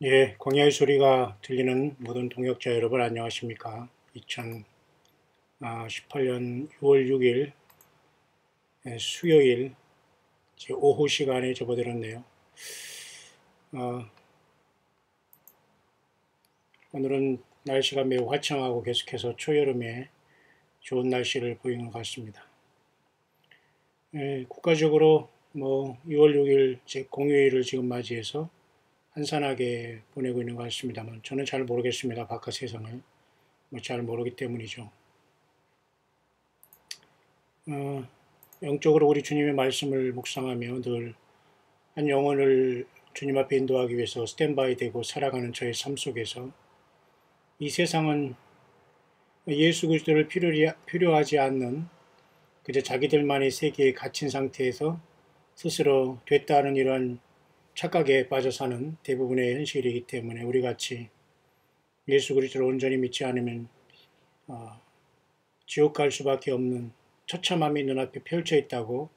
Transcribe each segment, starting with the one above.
예, 광야의 소리가 들리는 모든 동역자 여러분 안녕하십니까? 2018년 6월 6일 수요일 오후 시간에 접어들었네요. 오늘은 날씨가 매우 화창하고 계속해서 초여름에 좋은 날씨를 보이는 것 같습니다. 국가적으로 6월 6일 공휴일을 지금 맞이해서 한산하게 보내고 있는 것 같습니다만 저는 잘 모르겠습니다. 바깥 세상을 잘 모르기 때문이죠. 영적으로 우리 주님의 말씀을 묵상하며 늘 한 영혼을 주님 앞에 인도하기 위해서 스탠바이 되고 살아가는 저의 삶 속에서 이 세상은 예수 그리스도를 필요하지 않는 그저 자기들만의 세계에 갇힌 상태에서 스스로 됐다는 이러한 착각에 빠져 사는 대부분의 현실이기 때문에 우리같이 예수 그리스도를 온전히 믿지 않으면 지옥 갈 수밖에 없는 처참함이 눈앞에 펼쳐 있다고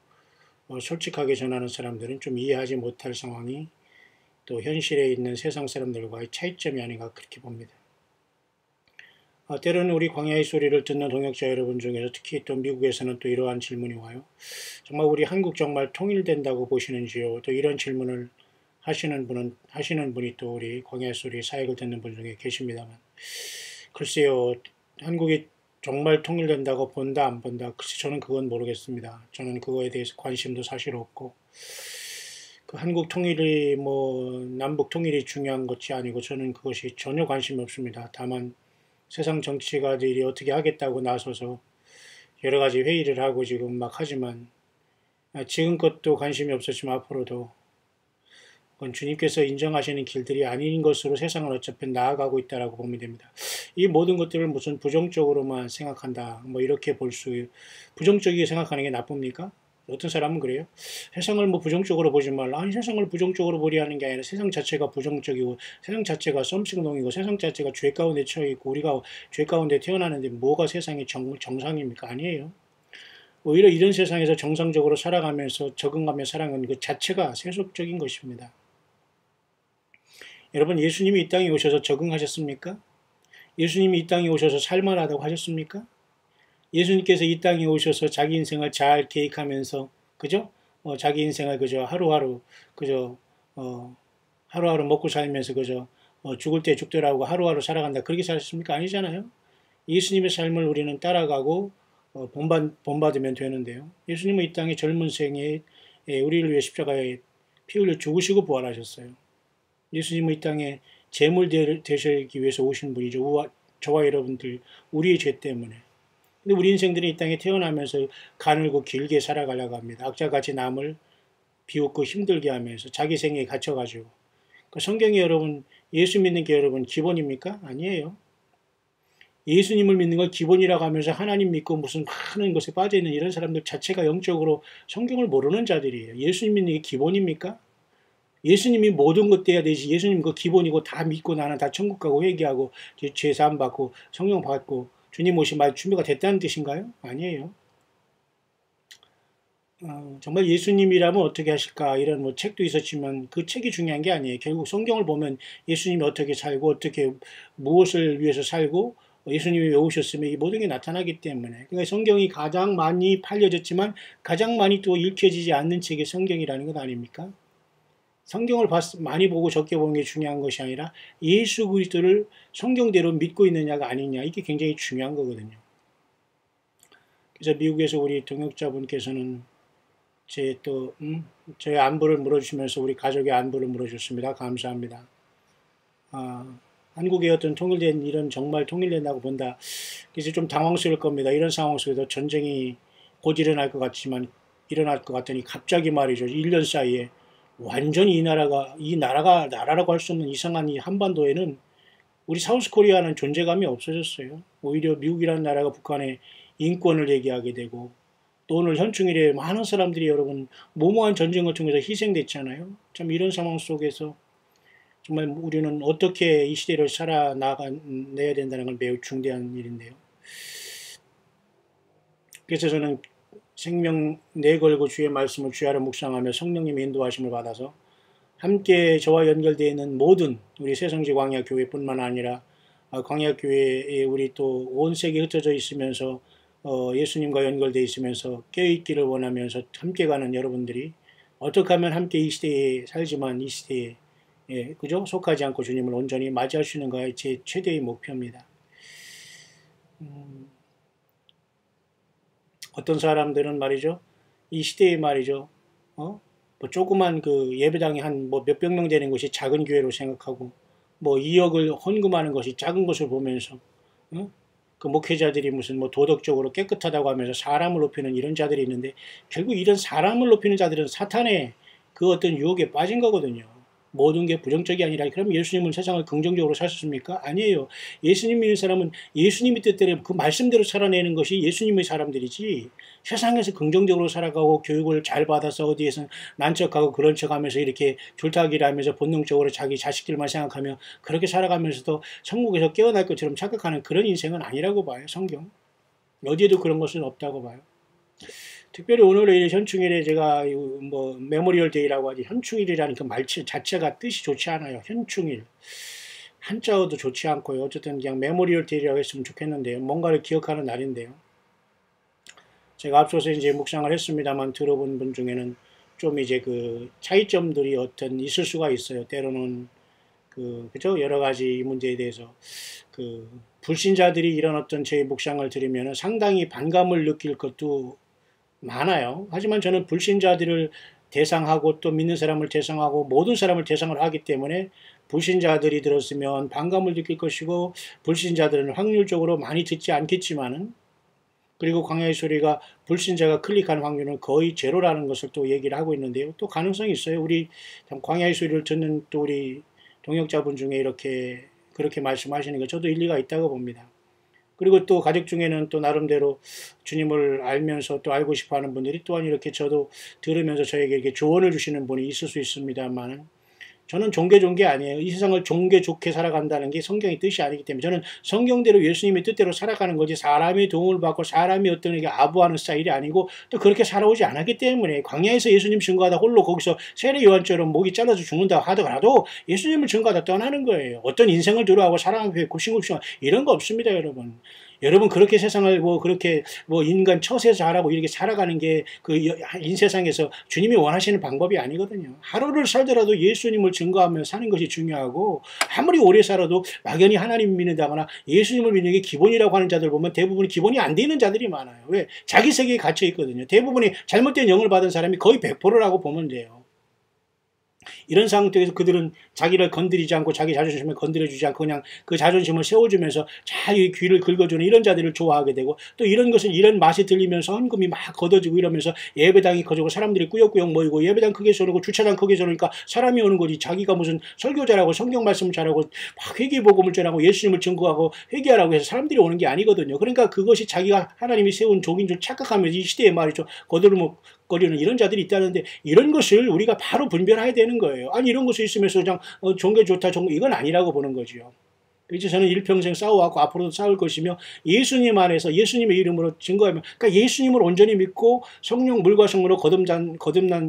솔직하게 전하는 사람들은 좀 이해하지 못할 상황이 또 현실에 있는 세상 사람들과의 차이점이 아닌가 그렇게 봅니다. 때로는 우리 광야의 소리를 듣는 동역자 여러분 중에서 특히 또 미국에서는 또 이러한 질문이 와요. 정말 우리 한국 정말 통일된다고 보시는지요? 또 이런 질문을 하시는 분이 또 우리 광야의 소리 사역을 듣는 분 중에 계십니다만 글쎄요, 한국이 정말 통일된다고 본다 안 본다 글쎄 저는 그건 모르겠습니다. 저는 그거에 대해서 관심도 사실 없고 그 한국 통일이 남북 통일이 중요한 것이 아니고 저는 그것이 전혀 관심이 없습니다. 다만 세상 정치가들이 어떻게 하겠다고 나서서 여러 가지 회의를 하고 지금 막 하지만 지금껏도 관심이 없었지만 앞으로도 그건 주님께서 인정하시는 길들이 아닌 것으로 세상을 어차피 나아가고 있다라고 보면 됩니다. 이 모든 것들을 무슨 부정적으로만 생각한다. 이렇게 부정적이게 생각하는 게 나쁩니까? 어떤 사람은 그래요. 세상을 부정적으로 보지 말라. 아니 세상을 부정적으로 보려 하는 게 아니라 세상 자체가 부정적이고 세상 자체가 썸씽동이고 세상 자체가 죄 가운데 처해 있고 우리가 죄 가운데 태어나는데 뭐가 세상의 정상입니까? 아니에요. 오히려 이런 세상에서 정상적으로 살아가면서 적응하며 살아가는 그 자체가 세속적인 것입니다. 여러분 예수님이 이 땅에 오셔서 적응하셨습니까? 예수님이 이 땅에 오셔서 살만하다고 하셨습니까? 예수님께서 이 땅에 오셔서 자기 인생을 잘 계획하면서 그죠? 자기 인생을 그저 하루하루 그저 하루하루 먹고 살면서 그저 죽을 때 죽더라고 하루하루 살아간다 그렇게 사셨습니까? 아니잖아요. 예수님의 삶을 우리는 따라가고 본받으면 되는데요. 예수님은 이 땅의 젊은 생에 우리를 위해 십자가에 피 흘려 죽으시고 부활하셨어요. 예수님은 이 땅에 제물 되시기 위해서 오신 분이죠. 저와 여러분들 우리의 죄 때문에. 근데 우리 인생들이 이 땅에 태어나면서 가늘고 길게 살아가려고 합니다. 악자같이 남을 비웃고 힘들게 하면서 자기 생애에 갇혀가지고. 그 성경이 여러분 예수 믿는 게 여러분 기본입니까? 아니에요. 예수님을 믿는 걸 기본이라고 하면서 하나님 믿고 무슨 많은 것에 빠져있는 이런 사람들 자체가 영적으로 성경을 모르는 자들이에요. 예수님 믿는 게 기본입니까? 예수님이 모든 것 돼야 되지. 예수님 그 기본이고 다 믿고 나는 다 천국 가고 회개하고 죄 사함 받고 성령 받고 주님 오신 말 준비가 됐다는 뜻인가요? 아니에요. 정말 예수님이라면 어떻게 하실까 이런 책도 있었지만 그 책이 중요한 게 아니에요. 결국 성경을 보면 예수님이 어떻게 살고 어떻게 무엇을 위해서 살고 예수님이 왜 오셨으면 이 모든 게 나타나기 때문에 그러니까 성경이 가장 많이 팔려졌지만 가장 많이 또 읽혀지지 않는 책이 성경이라는 것 아닙니까? 성경을 많이 보고 적게 보는 게 중요한 것이 아니라 예수 그리스도를 성경대로 믿고 있느냐가 아니냐 이게 굉장히 중요한 거거든요. 그래서 미국에서 우리 동역자분께서는 저의 안부를 물어주시면서 우리 가족의 안부를 물어주셨습니다. 감사합니다. 한국의 어떤 통일된 이런 정말 통일된다고 본다. 그래서 좀 당황스러울 겁니다. 이런 상황 속에서 전쟁이 곧 일어날 것 같지만 일어날 것 같더니 갑자기 말이죠. 1년 사이에 완전히 나라라고 할 수 없는 이상한 이 한반도에는 우리 사우스코리아는 존재감이 없어졌어요. 오히려 미국이라는 나라가 북한의 인권을 얘기하게 되고 또 오늘 현충일에 많은 사람들이 여러분 무모한 전쟁을 통해서 희생됐잖아요. 참 이런 상황 속에서 정말 우리는 어떻게 이 시대를 살아내야 된다는 건 매우 중대한 일인데요. 그래서 저는 생명 내걸고 주의 말씀을 주야로 묵상하며 성령님의 인도하심을 받아서 함께 저와 연결되어 있는 모든 우리 새성지 광야교회뿐만 아니라 광야교회에 우리 또 온 세계에 흩어져 있으면서 예수님과 연결되어 있으면서 깨어있기를 원하면서 함께 가는 여러분들이 어떻게 하면 함께 이 시대에 살지만 이 시대에 그죠? 속하지 않고 주님을 온전히 맞이할 수 있는가의 제 최대의 목표입니다. 어떤 사람들은 말이죠. 이 시대에 말이죠. 뭐 조그만 그 예배당이 한 뭐 몇백 명 되는 것이 작은 교회로 생각하고 뭐 2억을 헌금하는 것이 작은 것을 보면서 그 목회자들이 무슨 뭐 도덕적으로 깨끗하다고 하면서 사람을 높이는 이런 자들이 있는데 결국 이런 사람을 높이는 자들은 사탄의 그 어떤 유혹에 빠진 거거든요. 모든 게 부정적이 아니라 그럼 예수님은 세상을 긍정적으로 사셨습니까? 아니에요. 예수님 믿는 사람은 예수님의 뜻대로 그 말씀대로 살아내는 것이 예수님의 사람들이지 세상에서 긍정적으로 살아가고 교육을 잘 받아서 어디에서 난척하고 그런 척하면서 이렇게 줄타기를 하면서 본능적으로 자기 자식들만 생각하며 그렇게 살아가면서도 천국에서 깨어날 것처럼 착각하는 그런 인생은 아니라고 봐요. 성경. 어디에도 그런 것은 없다고 봐요. 특별히 오늘의 현충일에 제가 뭐 메모리얼 데이라고 하지 현충일이라는 그 말 자체가 뜻이 좋지 않아요. 현충일. 한자어도 좋지 않고요. 어쨌든 그냥 메모리얼 데이라고 했으면 좋겠는데요. 뭔가를 기억하는 날인데요. 제가 앞서서 이제 묵상을 했습니다만 들어본 분 중에는 좀 이제 그 차이점들이 어떤 있을 수가 있어요. 때로는 그죠? 여러 가지 문제에 대해서 불신자들이 이런 어떤 제 묵상을 들으면 상당히 반감을 느낄 것도 많아요. 하지만 저는 불신자들을 대상하고 또 믿는 사람을 대상하고 모든 사람을 대상으로 하기 때문에 불신자들이 들었으면 반감을 느낄 것이고 불신자들은 확률적으로 많이 듣지 않겠지만은 그리고 광야의 소리가 불신자가 클릭하는 확률은 거의 제로라는 것을 또 얘기를 하고 있는데요. 또 가능성이 있어요. 우리 광야의 소리를 듣는 또 우리 동역자분 중에 이렇게 그렇게 말씀하시는 거 저도 일리가 있다고 봅니다. 그리고 또 가족 중에는 또 나름대로 주님을 알면서 또 알고 싶어 하는 분들이 또한 이렇게 저도 들으면서 저에게 이렇게 조언을 주시는 분이 있을 수 있습니다만 저는 종교 아니에요. 이 세상을 좋게 살아간다는 게 성경의 뜻이 아니기 때문에 저는 성경대로 예수님의 뜻대로 살아가는 거지 사람의 도움을 받고 사람이 어떤 이게 아부하는 스타일이 아니고 또 그렇게 살아오지 않았기 때문에 광야에서 예수님 증거하다 홀로 거기서 세례 요한처럼 목이 잘라서 죽는다 하더라도 예수님을 증거하다 떠나는 거예요. 어떤 인생을 들어하고 사람 앞에 굽신굽신 이런 거 없습니다, 여러분. 여러분 그렇게 세상을 그렇게 인간 처세에서 자라고 이렇게 살아가는 게 그 인세상에서 주님이 원하시는 방법이 아니거든요. 하루를 살더라도 예수님을 증거하며 사는 것이 중요하고 아무리 오래 살아도 막연히 하나님 믿는다거나 예수님을 믿는 게 기본이라고 하는 자들 보면 대부분 기본이 안 되는 자들이 많아요. 왜? 자기 세계에 갇혀 있거든요. 대부분이 잘못된 영을 받은 사람이 거의 100%라고 보면 돼요. 이런 상태에서 그들은 자기를 건드리지 않고 자기 자존심을 건드려주지 않고 그냥 그 자존심을 세워주면서 자기 귀를 긁어주는 이런 자들을 좋아하게 되고 또 이런 것은 이런 맛이 들리면서 헌금이 막 걷어지고 이러면서 예배당이 커지고 사람들이 꾸역꾸역 모이고 예배당 크게 세우고 주차장 크게 세우니까 사람이 오는 거지. 자기가 무슨 설교자라고 성경 말씀 잘하고 막 회개복음을 전하고 예수님을 증거하고 회개하라고 해서 사람들이 오는 게 아니거든요. 그러니까 그것이 자기가 하나님이 세운 족인 줄 착각하면서 이 시대에 말이죠. 거리는 이런 자들이 있다는데 이런 것을 우리가 바로 분별해야 되는 거예요. 아니 이런 것이 있으면서 그냥 종교 좋다 이건 아니라고 보는 거죠. 그래서 저는 일평생 싸워왔고 앞으로도 싸울 것이며 예수님 안에서 예수님의 이름으로 증거하면 그러니까 예수님을 온전히 믿고 성령 물과 성으로 거듭난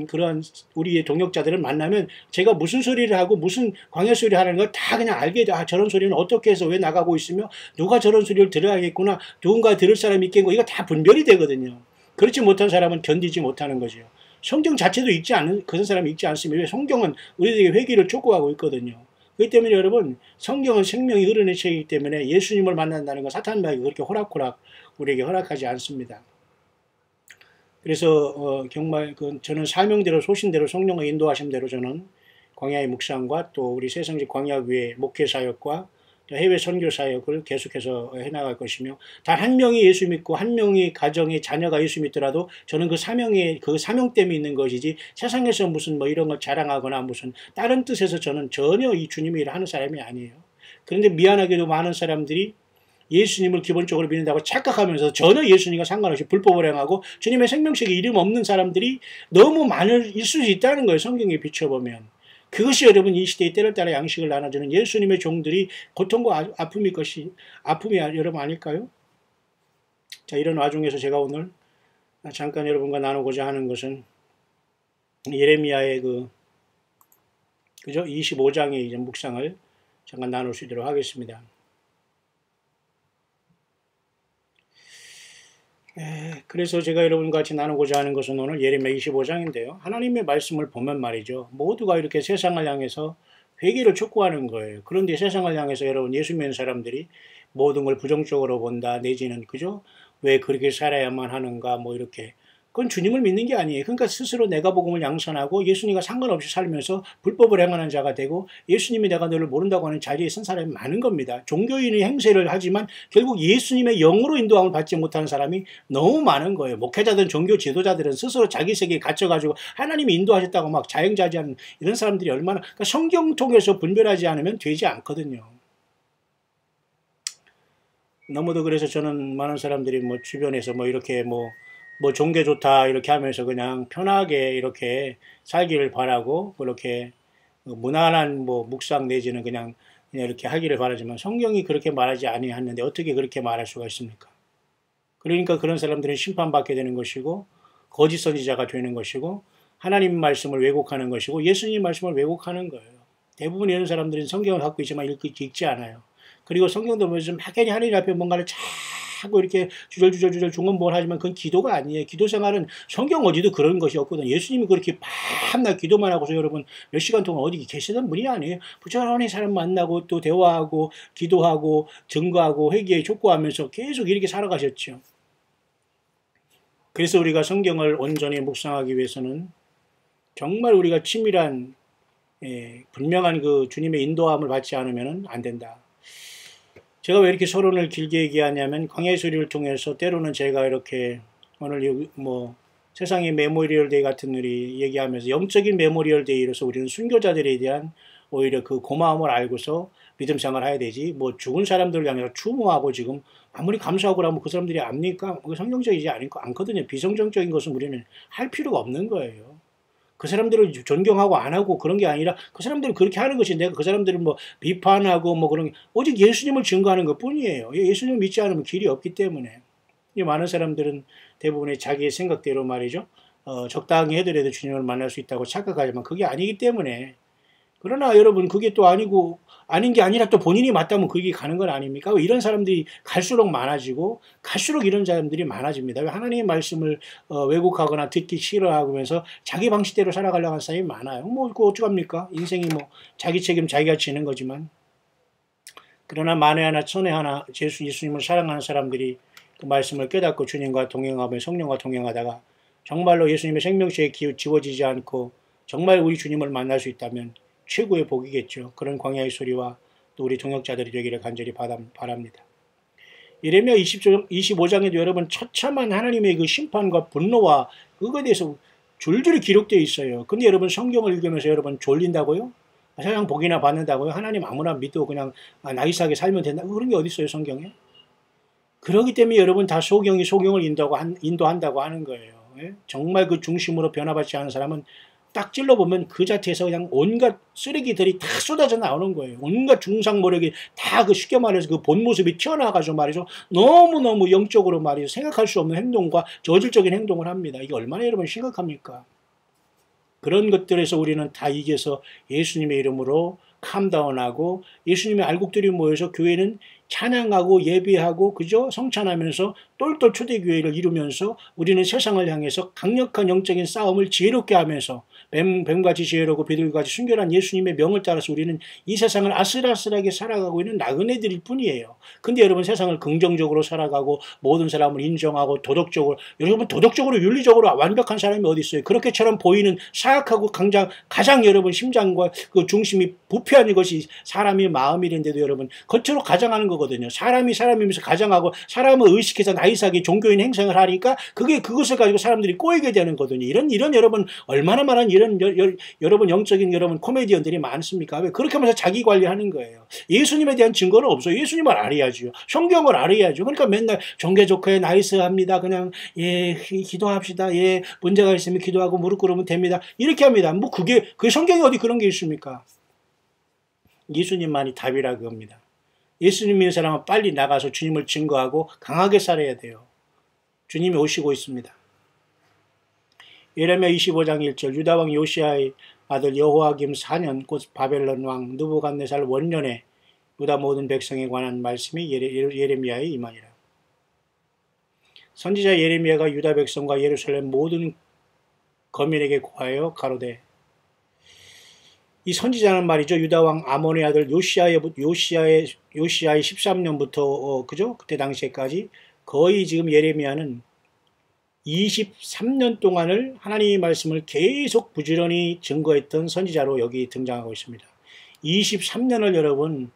그러한 우리의 동역자들을 만나면 제가 무슨 소리를 하고 무슨 광야 소리를 하는 걸 다 그냥 알게 돼. 저런 소리는 어떻게 해서 왜 나가고 있으며 누가 저런 소리를 들어야겠구나. 누군가 들을 사람이 있겠고 이거 다 분별이 되거든요. 그렇지 못한 사람은 견디지 못하는 거죠. 성경 자체도 읽지 않는 그런 사람이 읽지 않습니다. 성경은 우리에게 회개를 촉구하고 있거든요. 그렇기 때문에 여러분 성경은 생명이 흐르는 책이기 때문에 예수님을 만난다는 건 사탄마귀 그렇게 호락호락 우리에게 허락하지 않습니다. 그래서 정말 저는 사명대로 소신대로 성령의 인도하심대로 저는 광야의 묵상과 또 우리 새성지 광야교회 목회사역과 해외 선교 사역을 계속해서 해나갈 것이며 단 한 명이 예수 믿고 한 명이 가정의 자녀가 예수 믿더라도 저는 그 사명 때문에 있는 것이지 세상에서 무슨 이런 걸 자랑하거나 무슨 다른 뜻에서 저는 전혀 이 주님의 일을 하는 사람이 아니에요. 그런데 미안하게도 많은 사람들이 예수님을 기본적으로 믿는다고 착각하면서 전혀 예수님과 상관없이 불법을 행하고 주님의 생명책에 이름 없는 사람들이 너무 있을 수 있다는 거예요. 성경에 비춰보면. 그것이 여러분 이 시대의 때를 따라 양식을 나눠주는 예수님의 종들이 고통과 아픔이 여러분 아닐까요? 자, 이런 와중에서 제가 오늘 잠깐 여러분과 나누고자 하는 것은 예레미야의 그죠? 25장의 이제 묵상을 잠깐 나눌 수 있도록 하겠습니다. 그래서 제가 여러분과 같이 나누고자 하는 것은 오늘 예레미야 25장인데요. 하나님의 말씀을 보면 말이죠. 모두가 이렇게 세상을 향해서 회개를 촉구하는 거예요. 그런데 세상을 향해서 여러분 예수 믿는 사람들이 모든 걸 부정적으로 본다 내지는 그죠? 왜 그렇게 살아야만 하는가 뭐 이렇게 그건 주님을 믿는 게 아니에요. 그러니까 스스로 내가 복음을 양선하고 예수님과 상관없이 살면서 불법을 행하는 자가 되고 예수님이 내가 너를 모른다고 하는 자리에 선 사람이 많은 겁니다. 종교인의 행세를 하지만 결국 예수님의 영으로 인도함을 받지 못하는 사람이 너무 많은 거예요. 목회자든 종교 지도자들은 스스로 자기 세계에 갇혀가지고 하나님이 인도하셨다고 막 자행자지하는 이런 사람들이 얼마나 그러니까 성경 통해서 분별하지 않으면 되지 않거든요. 너무도 그래서 저는 많은 사람들이 뭐 주변에서 뭐 이렇게 뭐 종교 좋다 이렇게 하면서 그냥 편하게 이렇게 살기를 바라고 그렇게 무난한 뭐 묵상 내지는 그냥 이렇게 하기를 바라지만 성경이 그렇게 말하지 아니하는데 어떻게 그렇게 말할 수가 있습니까? 그러니까 그런 사람들은 심판받게 되는 것이고 거짓 선지자가 되는 것이고 하나님 말씀을 왜곡하는 것이고 예수님 말씀을 왜곡하는 거예요. 대부분 이런 사람들은 성경을 갖고 있지만 읽지 않아요. 그리고 성경도 보면 막연히 하나님 앞에 뭔가를 자꾸 이렇게 주절주절 중언부언 하지만 그건 기도가 아니에요. 기도 생활은 성경 어디도 그런 것이 없거든요. 예수님이 그렇게 밤낮 기도만 하고서 여러분 몇 시간 동안 어디 계시던 분이 아니에요. 부지런히 사람 만나고 또 대화하고 기도하고 증거하고 회개에 촉구하면서 계속 이렇게 살아가셨죠. 그래서 우리가 성경을 온전히 묵상하기 위해서는 정말 우리가 치밀한 분명한 그 주님의 인도함을 받지 않으면 안 된다. 제가 왜 이렇게 서론을 길게 얘기하냐면 광야의 소리를 통해서 때로는 제가 이렇게 오늘 뭐 세상의 메모리얼 데이 같은 일이 얘기하면서 영적인 메모리얼 데이로서 우리는 순교자들에 대한 오히려 그 고마움을 알고서 믿음 생활을 해야 되지 뭐 죽은 사람들을 향해서 추모하고 지금 아무리 감사하고 그러면 그 사람들이 압니까? 성경적이지 않거든요. 비성경적인 것은 우리는 할 필요가 없는 거예요. 그 사람들을 존경하고 안 하고 그런 게 아니라 그 사람들은 그렇게 하는 것이 내가 그 사람들을 뭐 비판하고 뭐 그런 게 오직 예수님을 증거하는 것 뿐이에요. 예수님을 믿지 않으면 길이 없기 때문에. 많은 사람들은 대부분의 자기의 생각대로 말이죠. 적당히 해더라도 주님을 만날 수 있다고 착각하지만 그게 아니기 때문에 그러나 여러분 그게 또 아닌 게 아니라 또 본인이 맞다면 그게 가는 건 아닙니까? 이런 사람들이 갈수록 많아지고 갈수록 이런 사람들이 많아집니다. 하나님의 말씀을 왜곡하거나 듣기 싫어하면서 자기 방식대로 살아가려고 하는 사람이 많아요. 뭐 그거 어떡합니까? 인생이 뭐 자기 책임 자기가 지는 거지만 그러나 만에 하나 천에 하나 예수님을 사랑하는 사람들이 그 말씀을 깨닫고 주님과 동행하며 성령과 동행하다가 정말로 예수님의 생명체에 지워지지 않고 정말 우리 주님을 만날 수 있다면 최고의 복이겠죠. 그런 광야의 소리와 또 우리 동역자들이 되기를 간절히 바랍니다. 예레미야 25장에도 여러분 처참한 하나님의 그 심판과 분노와 그거에 대해서 줄줄이 기록되어 있어요. 근데 여러분 성경을 읽으면서 여러분 졸린다고요? 세상 복이나 받는다고요? 하나님 아무나 믿고 그냥 나이스하게 살면 된다. 그런 게 어디 있어요 성경에? 그렇기 때문에 여러분 다 소경이 소경을 인도한다고 하는 거예요. 정말 그 중심으로 변화받지 않은 사람은 딱 찔러보면 그 자체에서 그냥 온갖 쓰레기들이 다 쏟아져 나오는 거예요. 온갖 중상모략이 다 그 쉽게 말해서 그 본 모습이 튀어나와가지고 말이죠. 너무너무 영적으로 말이죠. 생각할 수 없는 행동과 저질적인 행동을 합니다. 이게 얼마나 여러분 심각합니까? 그런 것들에서 우리는 다 이겨서 예수님의 이름으로 캄다운하고 예수님의 알곡들이 모여서 교회는 찬양하고 예배하고 그죠? 성찬하면서 똘똘 초대교회를 이루면서 우리는 세상을 향해서 강력한 영적인 싸움을 지혜롭게 하면서 뱀같이 지혜롭고 비둘기같이 순결한 예수님의 명을 따라서 우리는 이 세상을 아슬아슬하게 살아가고 있는 나그네들일 뿐이에요. 근데 여러분 세상을 긍정적으로 살아가고 모든 사람을 인정하고 도덕적으로 여러분 도덕적으로 윤리적으로 완벽한 사람이 어디 있어요? 그렇게처럼 보이는 사악하고 가장 여러분 심장과 그 중심이 부패한 것이 사람의 마음이란데도 여러분 겉으로 가장하는 거거든요. 사람이면서 가장하고 사람을 의식해서 나이스하게 종교인 행생을 하니까 그것을 가지고 사람들이 꼬이게 되는 거거든요. 이런 여러분 얼마나 많은 이런 여러분 영적인 여러분 코미디언들이 많습니까? 왜 그렇게 하면서 자기 관리하는 거예요. 예수님에 대한 증거는 없어요. 예수님을 알아야죠. 성경을 알아야죠. 그러니까 맨날 종교 좋게 나이스합니다. 그냥 기도합시다. 문제가 있으면 기도하고 무릎 꿇으면 됩니다. 이렇게 합니다. 뭐 그 성경에 어디 그런 게 있습니까? 예수님만이 답이라고 합니다. 예수님 믿는 사람은 빨리 나가서 주님을 증거하고 강하게 살아야 돼요. 주님이 오시고 있습니다. 예레미야 25장 1절 유다왕 요시아의 아들 여호야김 4년 곧 바벨론 왕 느부갓네살 원년에 유다 모든 백성에 관한 말씀이 예레미야에 임하니라. 선지자 예레미야가 유다 백성과 예루살렘 모든 거민에게 고하여 가로되, 이 선지자는 말이죠. 유다 왕 아몬의 아들 요시야의 13년부터 그죠? 그때 당시에까지 거의 지금 예레미야는 23년 동안을 하나님의 말씀을 계속 부지런히 증거했던 선지자로 여기 등장하고 있습니다. 23년을 여러분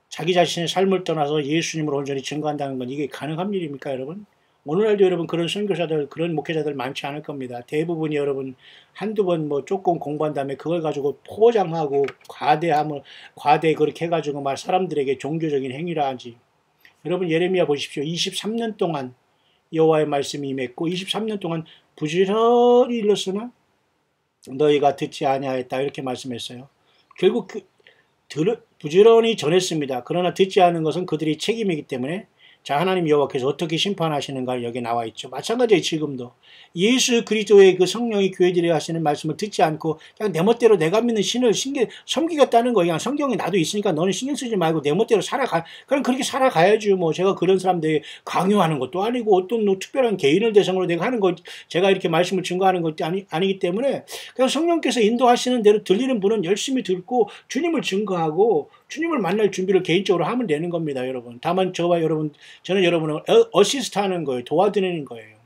자기 자신의 삶을 떠나서 예수님을 온전히 증거한다는 건 이게 가능한 일입니까, 여러분? 오늘날도 여러분 그런 선교사들, 그런 목회자들 많지 않을 겁니다. 대부분이 여러분 한두 번 뭐 조금 공부한 다음에 그걸 가지고 포장하고 과대 그렇게 해가지고 막 사람들에게 종교적인 행위라 하지. 여러분 예레미야 보십시오. 23년 동안 여호와의 말씀이 임했고 23년 동안 부지런히 일렀으나 너희가 듣지 아니하였다 이렇게 말씀했어요. 결국 부지런히 전했습니다. 그러나 듣지 않은 것은 그들이 책임이기 때문에 자, 하나님 여호와께서 어떻게 심판하시는가 여기 나와 있죠. 마찬가지예요. 지금도 예수 그리스도의 그 성령이 교회들이 하시는 말씀을 듣지 않고 그냥 내 멋대로 내가 믿는 신을 섬기겠다는 거예요. 그냥 성경에 나도 있으니까 너는 신경 쓰지 말고 내 멋대로 살아가. 그럼 그렇게 살아가야죠. 뭐 제가 그런 사람들이 강요하는 것도 아니고 어떤 뭐 특별한 개인을 대상으로 내가 하는 것, 제가 이렇게 말씀을 증거하는 것도 아니기 때문에 그냥 성령께서 인도하시는 대로 들리는 분은 열심히 듣고 주님을 증거하고 주님을 만날 준비를 개인적으로 하면 되는 겁니다, 여러분. 다만 저는 여러분을 어시스트하는 거예요. 도와드리는 거예요.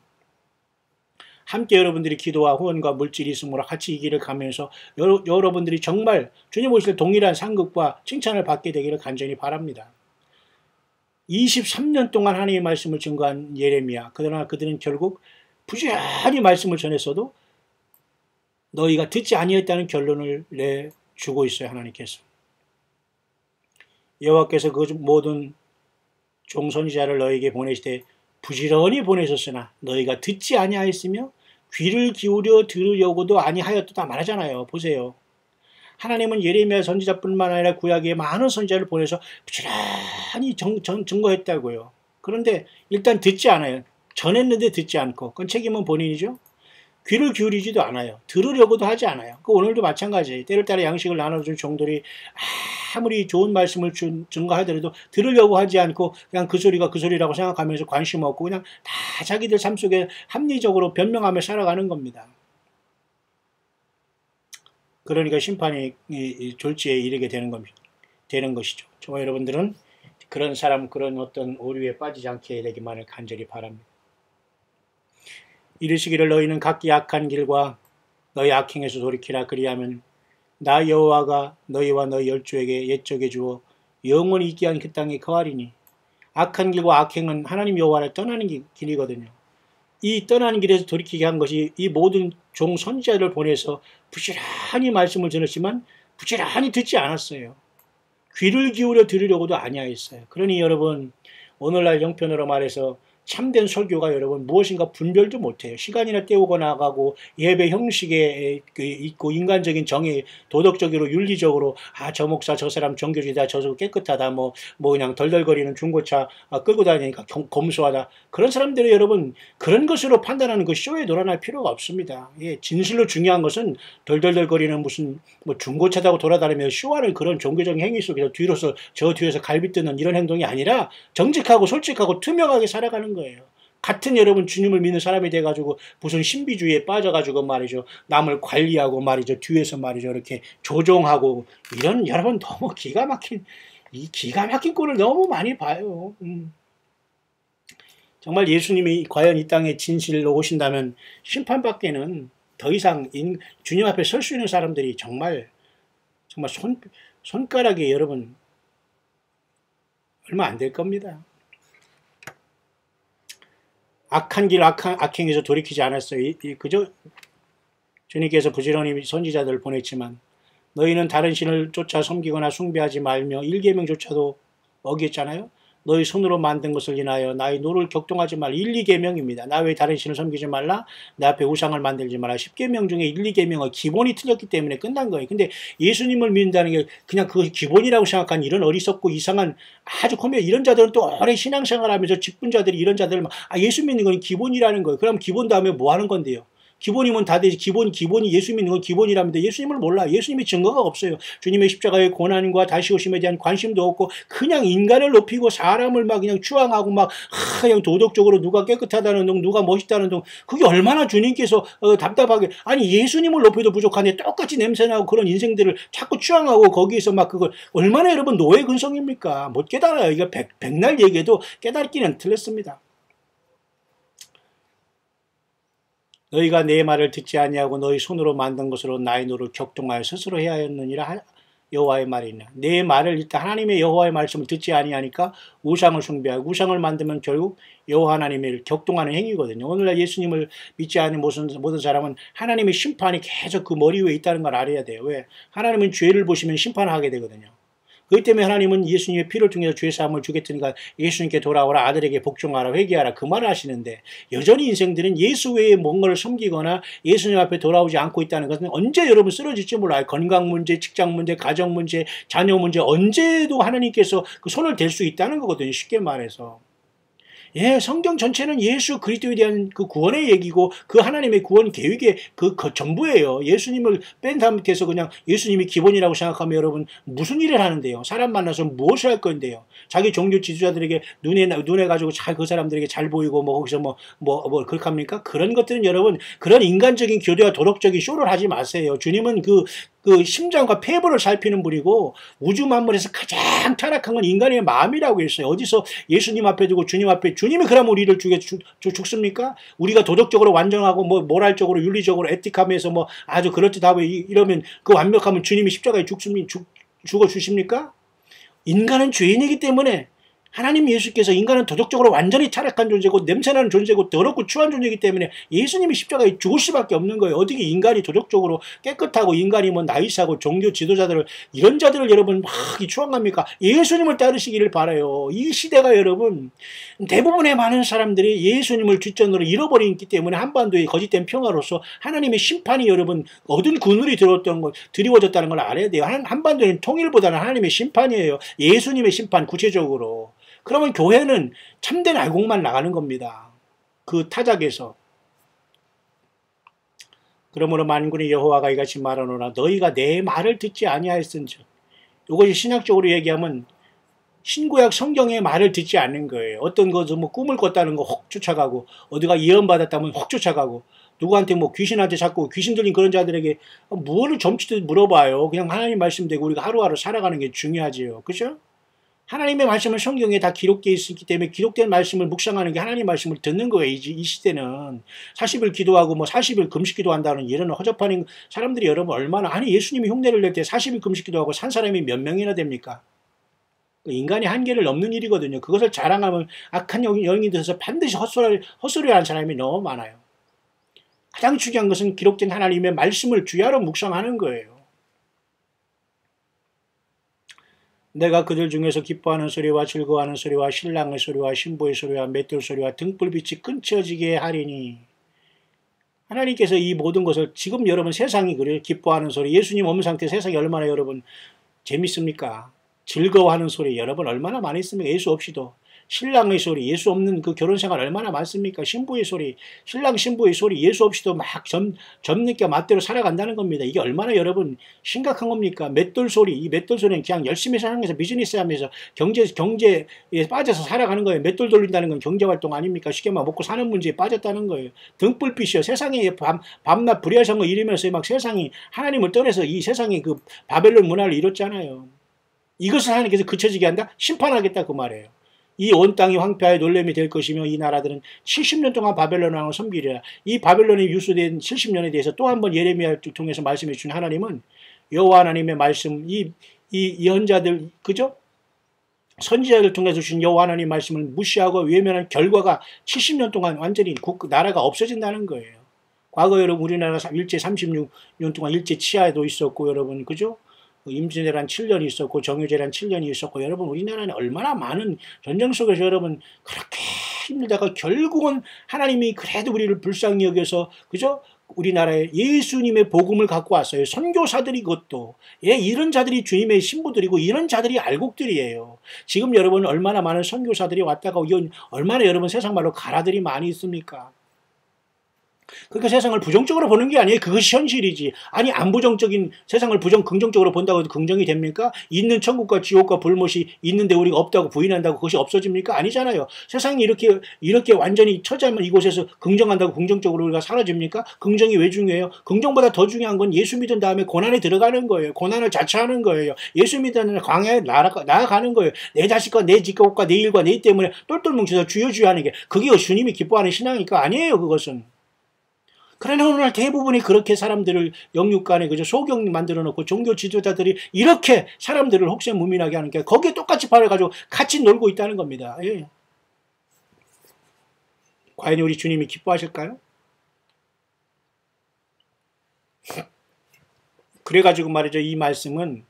함께 여러분들이 기도와 후원과 물질이 있으므로 같이 이 길을 가면서 여러분들이 정말 주님 오실 동일한 상급과 칭찬을 받게 되기를 간절히 바랍니다. 23년 동안 하나님의 말씀을 증거한 예레미야. 그러나 그들은 결국 부지런히 말씀을 전했어도 너희가 듣지 아니했다는 결론을 내주고 있어요, 하나님께서. 여호와께서 그 모든 종선지자를 너희에게 보내시되 부지런히 보내셨으나 너희가 듣지 아니하였으며 귀를 기울여 들으려고도 아니하였다 말하잖아요. 보세요. 하나님은 예레미야 선지자뿐만 아니라 구약에 많은 선지자를 보내서 부지런히 증거했다고요. 그런데 일단 듣지 않아요. 전했는데 듣지 않고 그건 책임은 본인이죠. 귀를 기울이지도 않아요. 들으려고도 하지 않아요. 오늘도 마찬가지예요. 때를 따라 양식을 나눠준 종들이 아무리 좋은 말씀을 증거하더라도 들으려고 하지 않고 그냥 그 소리가 그 소리라고 생각하면서 관심 없고 그냥 다 자기들 삶 속에 합리적으로 변명하며 살아가는 겁니다. 그러니까 심판이 졸지에 이르게 되는 것이죠. 저와 여러분들은 그런 사람, 그런 어떤 오류에 빠지지 않게 되기만을 간절히 바랍니다. 이르시기를 너희는 각기 악한 길과 너희 악행에서 돌이키라. 그리하면 나 여호와가 너희와 너희 열조에게 옛적에 주어 영원히 있게 한 그 땅에 거하리니. 악한 길과 악행은 하나님 여호와를 떠나는 길이거든요. 이 떠나는 길에서 돌이키게 한 것이 이 모든 종 선지자를 보내서 부지런히 말씀을 전했지만 부지런히 듣지 않았어요. 귀를 기울여 들으려고도 아니하였어요. 그러니 여러분 오늘날 형편으로 말해서 참된 설교가 여러분 무엇인가 분별도 못해요. 시간이나 때우고 나가고 예배 형식에 있고 인간적인 정의, 도덕적으로 윤리적으로 저 목사 저 사람 정교지다, 저 깨끗하다, 뭐 그냥 덜덜거리는 중고차 끌고 다니니까 검소하다. 그런 사람들이 여러분 그런 것으로 판단하는 그 쇼에 놀아날 필요가 없습니다. 예, 진실로 중요한 것은 덜덜덜거리는 무슨 뭐 중고차 타고 돌아다니며 쇼하는 그런 종교적인 행위 속에서 저 뒤에서 갈비 뜯는 이런 행동이 아니라 정직하고 솔직하고 투명하게 살아가는 거예요. 같은 여러분 주님을 믿는 사람이 돼가지고 무슨 신비주의에 빠져가지고 말이죠. 남을 관리하고 말이죠. 뒤에서 말이죠. 이렇게 조종하고 이런 여러분 너무 기가 막힌 꼴을 너무 많이 봐요. 정말 예수님이 과연 이 땅에 진실로 오신다면 심판밖에는 더 이상 주님 앞에 설 수 있는 사람들이 정말 손가락에 여러분 얼마 안 될 겁니다. 악한 길, 악행에서 돌이키지 않았어요. 그저 주님께서 부지런히 선지자들을 보냈지만 너희는 다른 신을 쫓아 섬기거나 숭배하지 말며 일계명조차도 어겼잖아요. 너희 손으로 만든 것을 인하여 나의 노를 격동하지 말라. 1, 2계명입니다. 나 외에 다른 신을 섬기지 말라. 내 앞에 우상을 만들지 말라. 10계명 중에 1, 2계명은 기본이 틀렸기 때문에 끝난 거예요. 근데 예수님을 믿는다는 게 그냥 그 기본이라고 생각한 이런 어리석고 이상한 아주 이런 자들은 또 오래 신앙생활하면서 직분자들이 이런 자들을 예수 믿는 건 기본이라는 거예요. 그럼 기본 다음에 뭐 하는 건데요? 기본이면 다 되지. 기본이 예수 믿는 건 기본이랍니다. 예수님을 몰라. 예수님의 증거가 없어요. 주님의 십자가의 고난과 다시 오심에 대한 관심도 없고 그냥 인간을 높이고 사람을 막 그냥 추앙하고 막 그냥 도덕적으로 누가 깨끗하다는 둥 누가 멋있다는 둥 그게 얼마나 주님께서 답답하게 아니 예수님을 높여도 부족한데 똑같이 냄새나고 그런 인생들을 자꾸 추앙하고 거기에서 막 그걸 얼마나 여러분 노예 근성입니까? 못 깨달아요. 이거 백날 얘기해도 깨달기는 틀렸습니다. 너희가 내 말을 듣지 아니하고 너희 손으로 만든 것으로 나의 노를 격동하여 스스로 해야 했느니라 여호와의 말이냐. 내 말을 일단 하나님의 여호와의 말씀을 듣지 아니하니까 우상을 숭배하고 우상을 만들면 결국 여호와 하나님을 격동하는 행위거든요. 오늘날 예수님을 믿지 않는 모든 사람은 하나님의 심판이 계속 그 머리 위에 있다는 걸 알아야 돼요. 왜? 하나님은 죄를 보시면 심판하게 되거든요. 그렇기 때문에 하나님은 예수님의 피를 통해서 죄 사함을 주겠으니까 예수님께 돌아오라 아들에게 복종하라 회개하라 그 말을 하시는데 여전히 인생들은 예수 외에 뭔가를 섬기거나 예수님 앞에 돌아오지 않고 있다는 것은 언제 여러분 쓰러질지 몰라요. 건강 문제, 직장 문제, 가정 문제, 자녀 문제 언제도 하나님께서 그 손을 댈 수 있다는 거거든요. 쉽게 말해서. 예, 성경 전체는 예수 그리스도에 대한 그 구원의 얘기고 그 하나님의 구원 계획의 그 전부예요. 예수님을 뺀 상태에서 그냥 예수님이 기본이라고 생각하면 여러분 무슨 일을 하는데요? 사람 만나서 무엇을 할 건데요? 자기 종교 지도자들에게 눈에 가지고 잘 그 사람들에게 잘 보이고 뭐 거기서 뭐 그렇게 합니까? 그런 것들은 여러분 그런 인간적인 교대와 도덕적인 쇼를 하지 마세요. 주님은 그 심장과 폐부를 살피는 분이고 우주 만물에서 가장 타락한 건 인간의 마음이라고 했어요. 어디서 예수님 앞에 두고 주님 앞에 주님이 그럼 우리를 죽습니까? 우리가 도덕적으로 완전하고 뭐 모랄적으로 윤리적으로 에티카면서 뭐 아주 그렇듯하고 이러면 그 완벽하면 주님이 십자가에 죽어 주십니까? 인간은 죄인이기 때문에 하나님 예수께서 인간은 도덕적으로 완전히 타락한 존재고 냄새나는 존재고 더럽고 추한 존재이기 때문에 예수님이 십자가에 죽을 수밖에 없는 거예요. 어떻게 인간이 도덕적으로 깨끗하고 인간이 뭐 나이스하고 종교 지도자들을 이런 자들을 여러분 막 추앙합니까? 예수님을 따르시기를 바라요. 이 시대가 여러분 대부분의 많은 사람들이 예수님을 뒷전으로 잃어버리기 때문에 한반도의 거짓된 평화로서 하나님의 심판이 여러분 얻은 그늘이 드리워졌다는 걸 알아야 돼요. 한반도는 통일보다는 하나님의 심판이에요. 예수님의 심판 구체적으로. 그러면 교회는 참된 알곡만 나가는 겁니다. 그 타작에서. 그러므로 만군의 여호와가 이같이 말하노라 너희가 내 말을 듣지 아니하였은즉 이것이 신학적으로 얘기하면 신구약 성경의 말을 듣지 않는 거예요. 어떤 것은 뭐 꿈을 꿨다는 거 혹 쫓아가고 어디가 예언받았다면 혹 쫓아가고 누구한테 뭐 귀신한테 자꾸 귀신 들린 그런 자들에게 뭐를 점치듯 물어봐요. 그냥 하나님 말씀 되고 우리가 하루하루 살아가는 게 중요하지요. 그죠? 하나님의 말씀은 성경에 다 기록되어 있기 때문에 기록된 말씀을 묵상하는 게 하나님의 말씀을 듣는 거예요. 이 시대는 40일 기도하고 뭐 40일 금식 기도한다는 이런 허접한 사람들이 여러분 얼마나 아니 예수님이 흉내를 낼 때 40일 금식 기도하고 산 사람이 몇 명이나 됩니까? 인간이 한계를 넘는 일이거든요. 그것을 자랑하면 악한 영이 들어서 반드시 헛소리하는 사람이 너무 많아요. 가장 중요한 것은 기록된 하나님의 말씀을 주야로 묵상하는 거예요. 내가 그들 중에서 기뻐하는 소리와 즐거워하는 소리와 신랑의 소리와 신부의 소리와 맷돌 소리와 등불빛이 끊쳐지게 하리니 하나님께서 이 모든 것을 지금 여러분 세상이 그래요. 기뻐하는 소리 예수님 없는 상태 세상이 얼마나 여러분 재밌습니까? 즐거워하는 소리 여러분 얼마나 많이 있습니까? 예수 없이도. 신랑의 소리 예수 없는 그 결혼생활 얼마나 많습니까? 신부의 소리 신랑 신부의 소리 예수 없이도 막 점늦게 맛대로 살아간다는 겁니다. 이게 얼마나 여러분 심각한 겁니까? 맷돌 소리 이 맷돌 소리는 그냥 열심히 사랑해서 비즈니스 하면서 경제에 빠져서 살아가는 거예요. 맷돌 돌린다는 건 경제활동 아닙니까? 쉽게 말 먹고 사는 문제에 빠졌다는 거예요. 등불빛이요 세상에 밤낮 불의하성을 이루면서 막 세상이 하나님을 떠나서 이 세상에 그 바벨론 문화를 이뤘잖아요. 이것을 하나님께서 그쳐지게 한다? 심판하겠다 그 말이에요. 이 온 땅이 황폐하여 놀람이 될 것이며 이 나라들은 70년 동안 바벨론 왕을 섬기리라. 이 바벨론에 유수된 70년에 대해서 또 한 번 예레미야를 통해서 말씀해 주신 하나님은 여호와 하나님의 말씀 이 예언자들 그죠? 선지자를 통해서 주신 여호와 하나님 말씀을 무시하고 외면한 결과가 70년 동안 완전히 나라가 없어진다는 거예요. 과거 여러분 우리나라 일제 36년 동안 일제 치하에도 있었고 여러분 그죠? 임진왜란 7년이 있었고 정유재란 7년이 있었고 여러분 우리나라는 얼마나 많은 전쟁 속에서 여러분 그렇게 힘들다가 결국은 하나님이 그래도 우리를 불쌍히 여겨서 그죠? 우리나라에 예수님의 복음을 갖고 왔어요. 선교사들이 그것도 이런 자들이 주님의 신부들이고 이런 자들이 알곡들이에요. 지금 여러분 얼마나 많은 선교사들이 왔다가 얼마나 여러분 세상 말로 가라들이 많이 있습니까? 그러니까 세상을 부정적으로 보는 게 아니에요. 그것이 현실이지. 아니 안 부정적인 세상을 긍정적으로 본다고 해도 긍정이 됩니까? 있는 천국과 지옥과 불못이 있는데 우리가 없다고 부인한다고 그것이 없어집니까? 아니잖아요. 세상이 이렇게 완전히 처자면 이곳에서 긍정한다고 긍정적으로 우리가 사라집니까? 긍정이 왜 중요해요? 긍정보다 더 중요한 건 예수 믿은 다음에 고난에 들어가는 거예요. 고난을 자처하는 거예요. 예수 믿는 광야에 나아가는 거예요. 내 자식과 내 직업과 내 일과 내 일 때문에 똘똘 뭉쳐서 주여 하는 게 그게 주님이 기뻐하는 신앙이니까 아니에요. 그것은. 그러나 오늘날 대부분이 그렇게 사람들을 영육간에 그저 소경 만들어 놓고 종교 지도자들이 이렇게 사람들을 혹세무민하게 하는 게 거기에 똑같이 팔아가지고 같이 놀고 있다는 겁니다. 예. 과연 우리 주님이 기뻐하실까요? 그래가지고 말이죠. 이 말씀은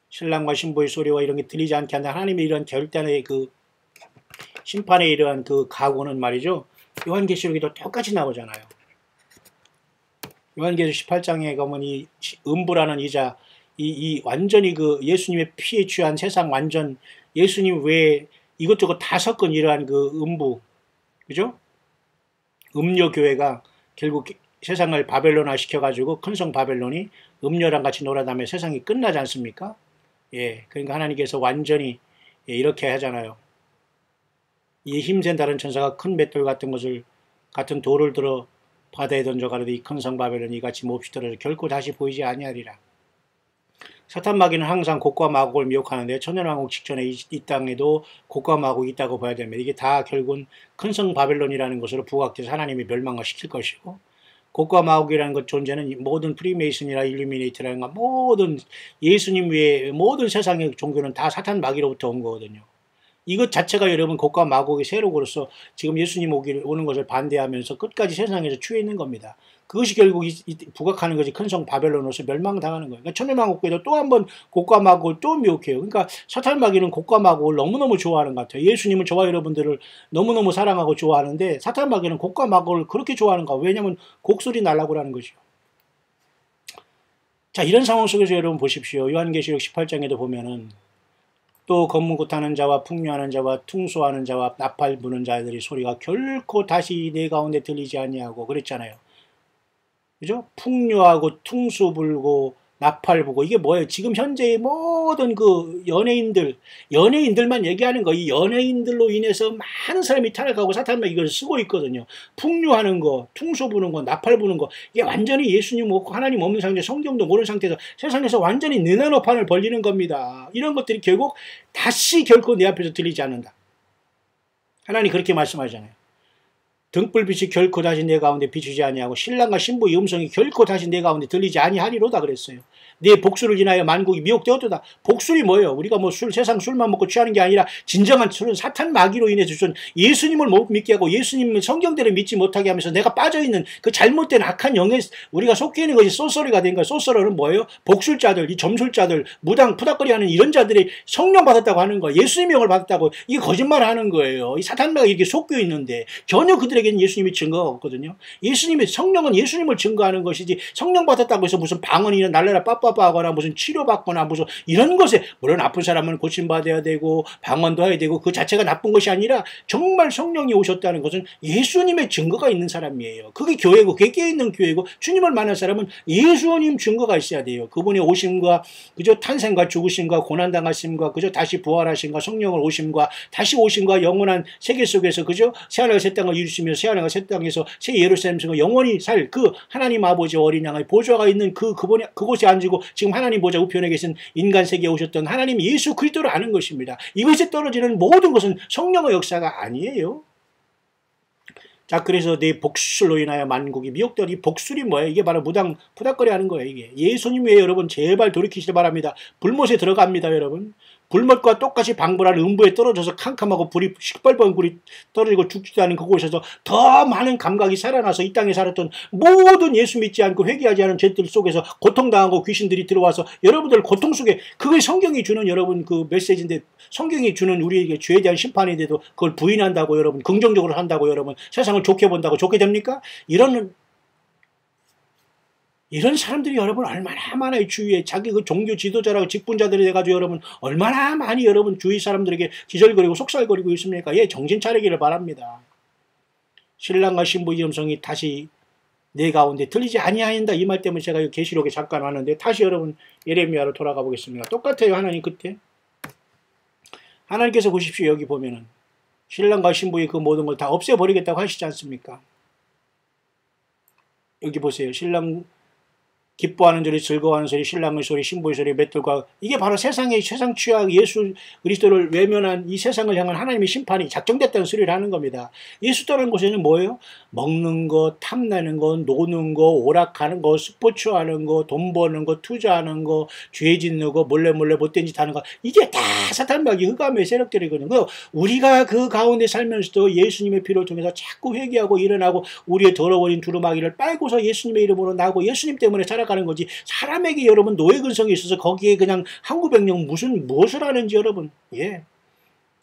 신랑과 신부의 소리와 이런 게 들리지 않게 한다. 하나님의 이런 결단의 그 심판의 이러한 그 각오는 말이죠. 요한계시록에도 똑같이 나오잖아요. 요한계시록 18장에 가면 이 음부라는 이자 이 완전히 그 예수님의 피에 취한 세상 완전 예수님 외에 이것저것 다 섞은 이러한 그 음부 그죠? 음료 교회가 결국 세상을 바벨론화 시켜가지고 큰 성 바벨론이 음료랑 같이 놀아다면 세상이 끝나지 않습니까? 예, 그러니까 하나님께서 완전히 이렇게 하잖아요. 이 힘센 다른 천사가 큰 맷돌 같은 돌을 들어 바다에 던져가려도 이 큰 성 바벨론이 이같이 몹시 떨어져 결코 다시 보이지 아니하리라. 사탄 마귀는 항상 곡과 마곡을 미혹하는데 천년왕국 직전에 이 땅에도 곡과 마곡이 있다고 봐야 됩니다. 이게 다 결국은 큰 성 바벨론이라는 것으로 부각돼서 하나님이 멸망을 시킬 것이고 곡과 마곡이라는 것 존재는 모든 프리메이슨이나 일루미네이트라는 것 모든 예수님 외에 모든 세상의 종교는 다 사탄 마귀로부터 온 거거든요. 이것 자체가 여러분 곡과 마곡의 세력으로서 지금 예수님 오는 것을 반대하면서 끝까지 세상에서 취해 있는 겁니다. 그것이 결국 부각하는 것이 큰 성 바벨론으로서 멸망당하는 거예요. 그러니까 천년왕국에도 또 한 번 곡과 마곡을 또 미혹해요. 그러니까 사탄 마귀는 곡과 마곡을 너무너무 좋아하는 것 같아요. 예수님은 저와 여러분들을 너무너무 사랑하고 좋아하는데 사탄 마귀는 곡과 마곡을 그렇게 좋아하는 거예요. 왜냐하면 곡소리 날라고 하는 거죠. 자, 이런 상황 속에서 여러분 보십시오. 요한계시록 18장에도 보면은 또 검문고타는 자와 풍류하는 자와 퉁소하는 자와 나팔 부는 자들이 소리가 결코 다시 내 가운데 들리지 아니하고 그랬잖아요. 그죠? 풍류하고 퉁소 불고 나팔 부고 이게 뭐예요? 지금 현재의 모든 그 연예인들만 얘기하는 거. 이 연예인들로 인해서 많은 사람이 타락하고 사탄만 이걸 쓰고 있거든요. 풍류하는 거, 퉁소 부는 거, 나팔 부는 거 이게 완전히 예수님 없고 하나님 없는 상태, 성경도 모르는 상태에서 세상에서 완전히 느나노판을 벌리는 겁니다. 이런 것들이 결국 다시 결코 내 앞에서 들리지 않는다. 하나님 그렇게 말씀하잖아요. 등불빛이 결코 다시 내 가운데 비추지 아니하고 신랑과 신부의 음성이 결코 다시 내 가운데 들리지 아니하리로다 그랬어요. 내 복수를 인하여 만국이 미혹되었도다. 복술이 뭐예요? 우리가 뭐 세상 술만 먹고 취하는 게 아니라 진정한 술은 사탄 마귀로 인해서 준 예수님을 못 믿게 하고 예수님은 성경대로 믿지 못하게 하면서 내가 빠져있는 그 잘못된 악한 영에 우리가 속해 있는 것이 쏘쏘리가 된 거예요. 쏘쏘리는 뭐예요? 복술자들, 이 점술자들, 무당, 푸닥거리 하는 이런 자들이 성령 받았다고 하는 거예요. 예수님의 영을 받았다고 이게 거짓말 하는 거예요. 이 사탄 마귀가 이렇게 속여 있는데 전혀 그들에게는 예수님이 증거가 없거든요. 예수님의 성령은 예수님을 증거하는 것이지 성령 받았다고 해서 무슨 방언이나 날라라 빠빠빠하거나 무슨 치료받거나 무슨 이런 것에 물론 아픈 사람은 고침받아야 되고 방언도 해야 되고 그 자체가 나쁜 것이 아니라 정말 성령이 오셨다는 것은 예수님의 증거가 있는 사람이에요. 그게 교회고 그게 깨어있는 교회고 주님을 만난 사람은 예수님 증거가 있어야 돼요. 그분의 오심과 그저 탄생과 죽으심과 고난당하심과 그저 다시 부활하심과 성령을 오심과 다시 오심과 영원한 세계 속에서 그저 새하늘과 새 땅을 이루시며 새하늘과 새 땅에서 새 예루살렘에서 영원히 살 그 하나님 아버지 어린 양의 보좌가 있는 그곳에 앉고 지금 하나님 보좌 우편에 계신 인간 세계에 오셨던 하나님 예수 그리스도를 아는 것입니다. 이것에 떨어지는 모든 것은 성령의 역사가 아니에요. 자, 그래서 내 복술로 인하여 만국이 미혹되어. 이 복술이 뭐예요? 이게 바로 무당 푸닥거리 하는 거예요. 이게 예수님 외에 여러분 제발 돌이키시길 바랍니다. 불못에 들어갑니다, 여러분. 불못과 똑같이 방불한 음부에 떨어져서 캄캄하고 불이 시뻘건 불이 떨어지고 죽지도 않은 그곳에서 더 많은 감각이 살아나서 이 땅에 살았던 모든 예수 믿지 않고 회개하지 않은 죄들 속에서 고통당하고 귀신들이 들어와서 여러분들 고통 속에 그게 성경이 주는 여러분 그 메시지인데 성경이 주는 우리에게 죄에 대한 심판인데도 그걸 부인한다고 여러분 긍정적으로 한다고 여러분 세상을 좋게 본다고 좋게 됩니까? 이런 사람들이 여러분 얼마나 많아 주위에 자기 그 종교 지도자라고 직분자들이 돼가지고 여러분 얼마나 많이 여러분 주위 사람들에게 기절거리고 속살거리고 있습니까? 예, 정신 차리기를 바랍니다. 신랑과 신부의 음성이 다시 내 가운데 들리지 아니하인다. 이 말 때문에 제가 계시록에 잠깐 왔는데 다시 여러분 예레미야로 돌아가 보겠습니다. 똑같아요. 하나님 그때. 하나님께서 보십시오. 여기 보면은 신랑과 신부의 그 모든 걸 다 없애버리겠다고 하시지 않습니까? 여기 보세요. 신랑 기뻐하는 소리, 즐거워하는 소리, 신랑의 소리, 신부의 소리, 맷돌과 이게 바로 세상의 세상 취약 예수 그리스도를 외면한 이 세상을 향한 하나님의 심판이 작정됐다는 소리를 하는 겁니다. 예수 떠난 곳에는 뭐예요? 먹는 거, 탐내는 거, 노는 거, 오락하는 거, 스포츠하는 거, 돈 버는 거, 투자하는 거, 죄 짓는 거, 몰래 못된 짓 하는 거 이게 다 사탄마귀 흑암의 세력들이거든요. 우리가 그 가운데 살면서도 예수님의 피를 통해서 자꾸 회개하고 일어나고 우리의 더러워진 두루마기를 빨고서 예수님의 이름으로 나고 예수님 때문에 살아가는 거지 사람에게 여러분 노예 근성이 있어서 거기에 그냥 항구백령 무엇을 하는지 여러분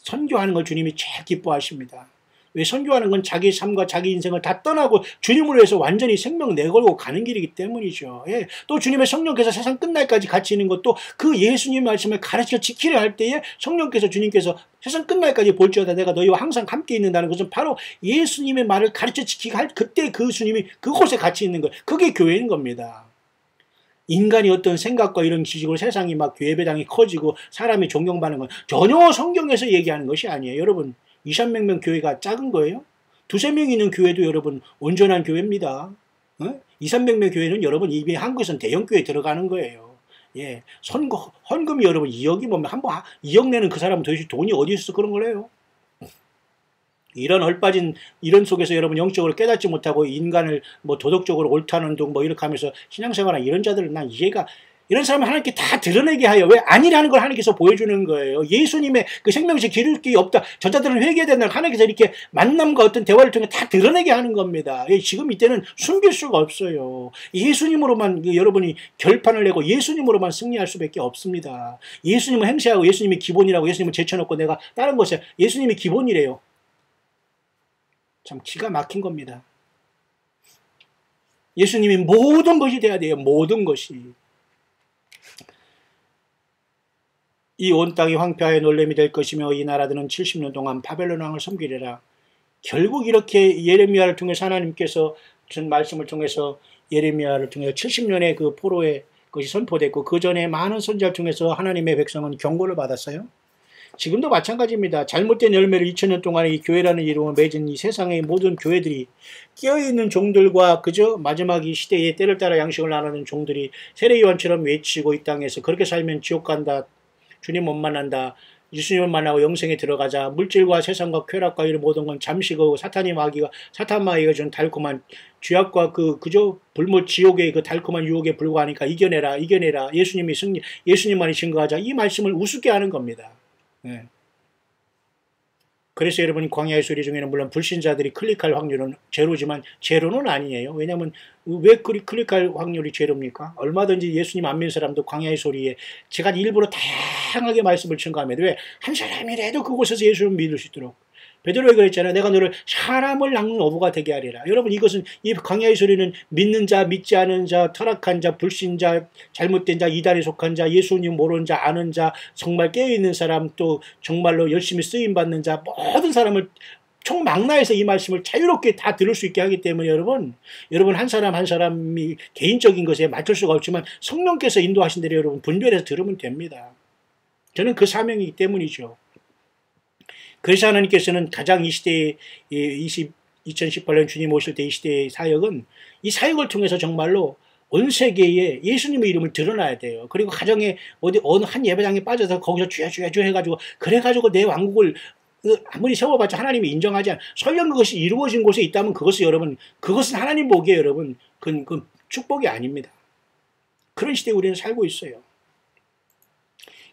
선교하는 걸 주님이 제일 기뻐하십니다. 왜 선교하는 건 자기 삶과 자기 인생을 다 떠나고 주님을 위해서 완전히 생명 내걸고 가는 길이기 때문이죠. 또 주님의 성령께서 세상 끝날까지 같이 있는 것도 그 예수님 말씀을 가르쳐 지키려 할 때에 성령께서 주님께서 세상 끝날까지 볼지어다 내가 너희와 항상 함께 있는다는 것은 바로 예수님의 말을 가르쳐 지키게 할 그때 그 주님이 그곳에 같이 있는 거예요. 그게 교회인 겁니다. 인간이 어떤 생각과 이런 지식으로 세상이 막 예배당이 커지고 사람이 존경받는 건 전혀 성경에서 얘기하는 것이 아니에요. 여러분 2,300명 교회가 작은 거예요? 2~3명 있는 교회도 여러분 온전한 교회입니다. 200~300명 교회는 여러분 이미 한국에서는 대형교회 들어가는 거예요. 헌금이 여러분 2억이면 한번 2억 내는 그 사람은 도대체 돈이 어디 있어서 그런 걸 해요? 이런 얼빠진 이런 속에서 여러분 영적으로 깨닫지 못하고 인간을 뭐 도덕적으로 옳다는 둥 뭐 이렇게 하면서 신앙생활한 이런 자들은 난 이해가 이런 사람을 하나님께 다 드러내게 하여 왜 아니라는 걸 하나님께서 보여주는 거예요. 예수님의 그 생명에서 기를 게 없다. 저자들은 회개해야 된다. 하나님께서 이렇게 만남과 어떤 대화를 통해 다 드러내게 하는 겁니다. 지금 이때는 숨길 수가 없어요. 예수님으로만 여러분이 결판을 내고 예수님으로만 승리할 수밖에 없습니다. 예수님을 행세하고 예수님이 기본이라고 예수님을 제쳐놓고 내가 다른 것에 예수님이 기본이래요. 참 기가 막힌 겁니다. 예수님이 모든 것이 돼야 돼요. 모든 것이. 이 온 땅이 황폐하여 놀림이 될 것이며 이 나라들은 70년 동안 바벨론 왕을 섬기리라. 결국 이렇게 예레미야를 통해서 하나님께서 준 말씀을 통해서 예레미야를 통해서 70년의 그 포로의 것이 선포됐고 그 전에 많은 선지자를 통해서 하나님의 백성은 경고를 받았어요. 지금도 마찬가지입니다. 잘못된 열매를 2000년 동안에 이 교회라는 이름을 맺은 이 세상의 모든 교회들이 깨어있는 종들과 그저 마지막 이 시대에 때를 따라 양식을 나누는 종들이 세례요한처럼 외치고 이 땅에서 그렇게 살면 지옥 간다. 주님 못 만난다. 예수님을 만나고 영생에 들어가자. 물질과 세상과 쾌락과 이런 모든 건 잠시고 사탄 마귀가 준 달콤한 죄악과 그저 불못 지옥의 그 달콤한 유혹에 불과하니까 이겨내라. 예수님만이 증거하자. 이 말씀을 우습게 하는 겁니다. 그래서 여러분 광야의 소리 중에는 물론 불신자들이 클릭할 확률은 제로지만 제로는 아니에요. 왜냐하면 왜 클릭할 확률이 제로입니까? 얼마든지 예수님 안 믿는 사람도 광야의 소리에 제가 일부러 다양하게 말씀을 증거합니다. 왜? 한 사람이라도 그곳에서 예수를 믿을 수 있도록. 베드로가 그랬잖아요. 내가 너를 사람을 낚는 어부가 되게 하리라. 여러분 이것은 이 광야의 소리는 믿는 자, 믿지 않은 자, 타락한 자, 불신자, 잘못된 자, 이단에 속한 자, 예수님 모르는 자, 아는 자, 정말 깨어있는 사람, 또 정말로 열심히 쓰임받는 자, 모든 사람을 총망라해서 이 말씀을 자유롭게 다 들을 수 있게 하기 때문에 여러분 한 사람 한 사람이 개인적인 것에 맞출 수가 없지만 성령께서 인도하신 대로 여러분 분별해서 들으면 됩니다. 저는 그 사명이기 때문이죠. 그래서 하나님께서는 가장 이 시대에 2018년 주님 오실 때 이 시대의 사역은 이 사역을 통해서 정말로 온 세계에 예수님의 이름을 드러나야 돼요. 그리고 가정에 어느 한 예배당에 빠져서 거기서 주여 해가지고 그래가지고 내 왕국을 아무리 세워봤자 하나님이 인정하지 않아. 설령 그것이 이루어진 곳에 있다면 그것은 하나님 보기에 여러분 그 축복이 아닙니다. 그런 시대에 우리는 살고 있어요.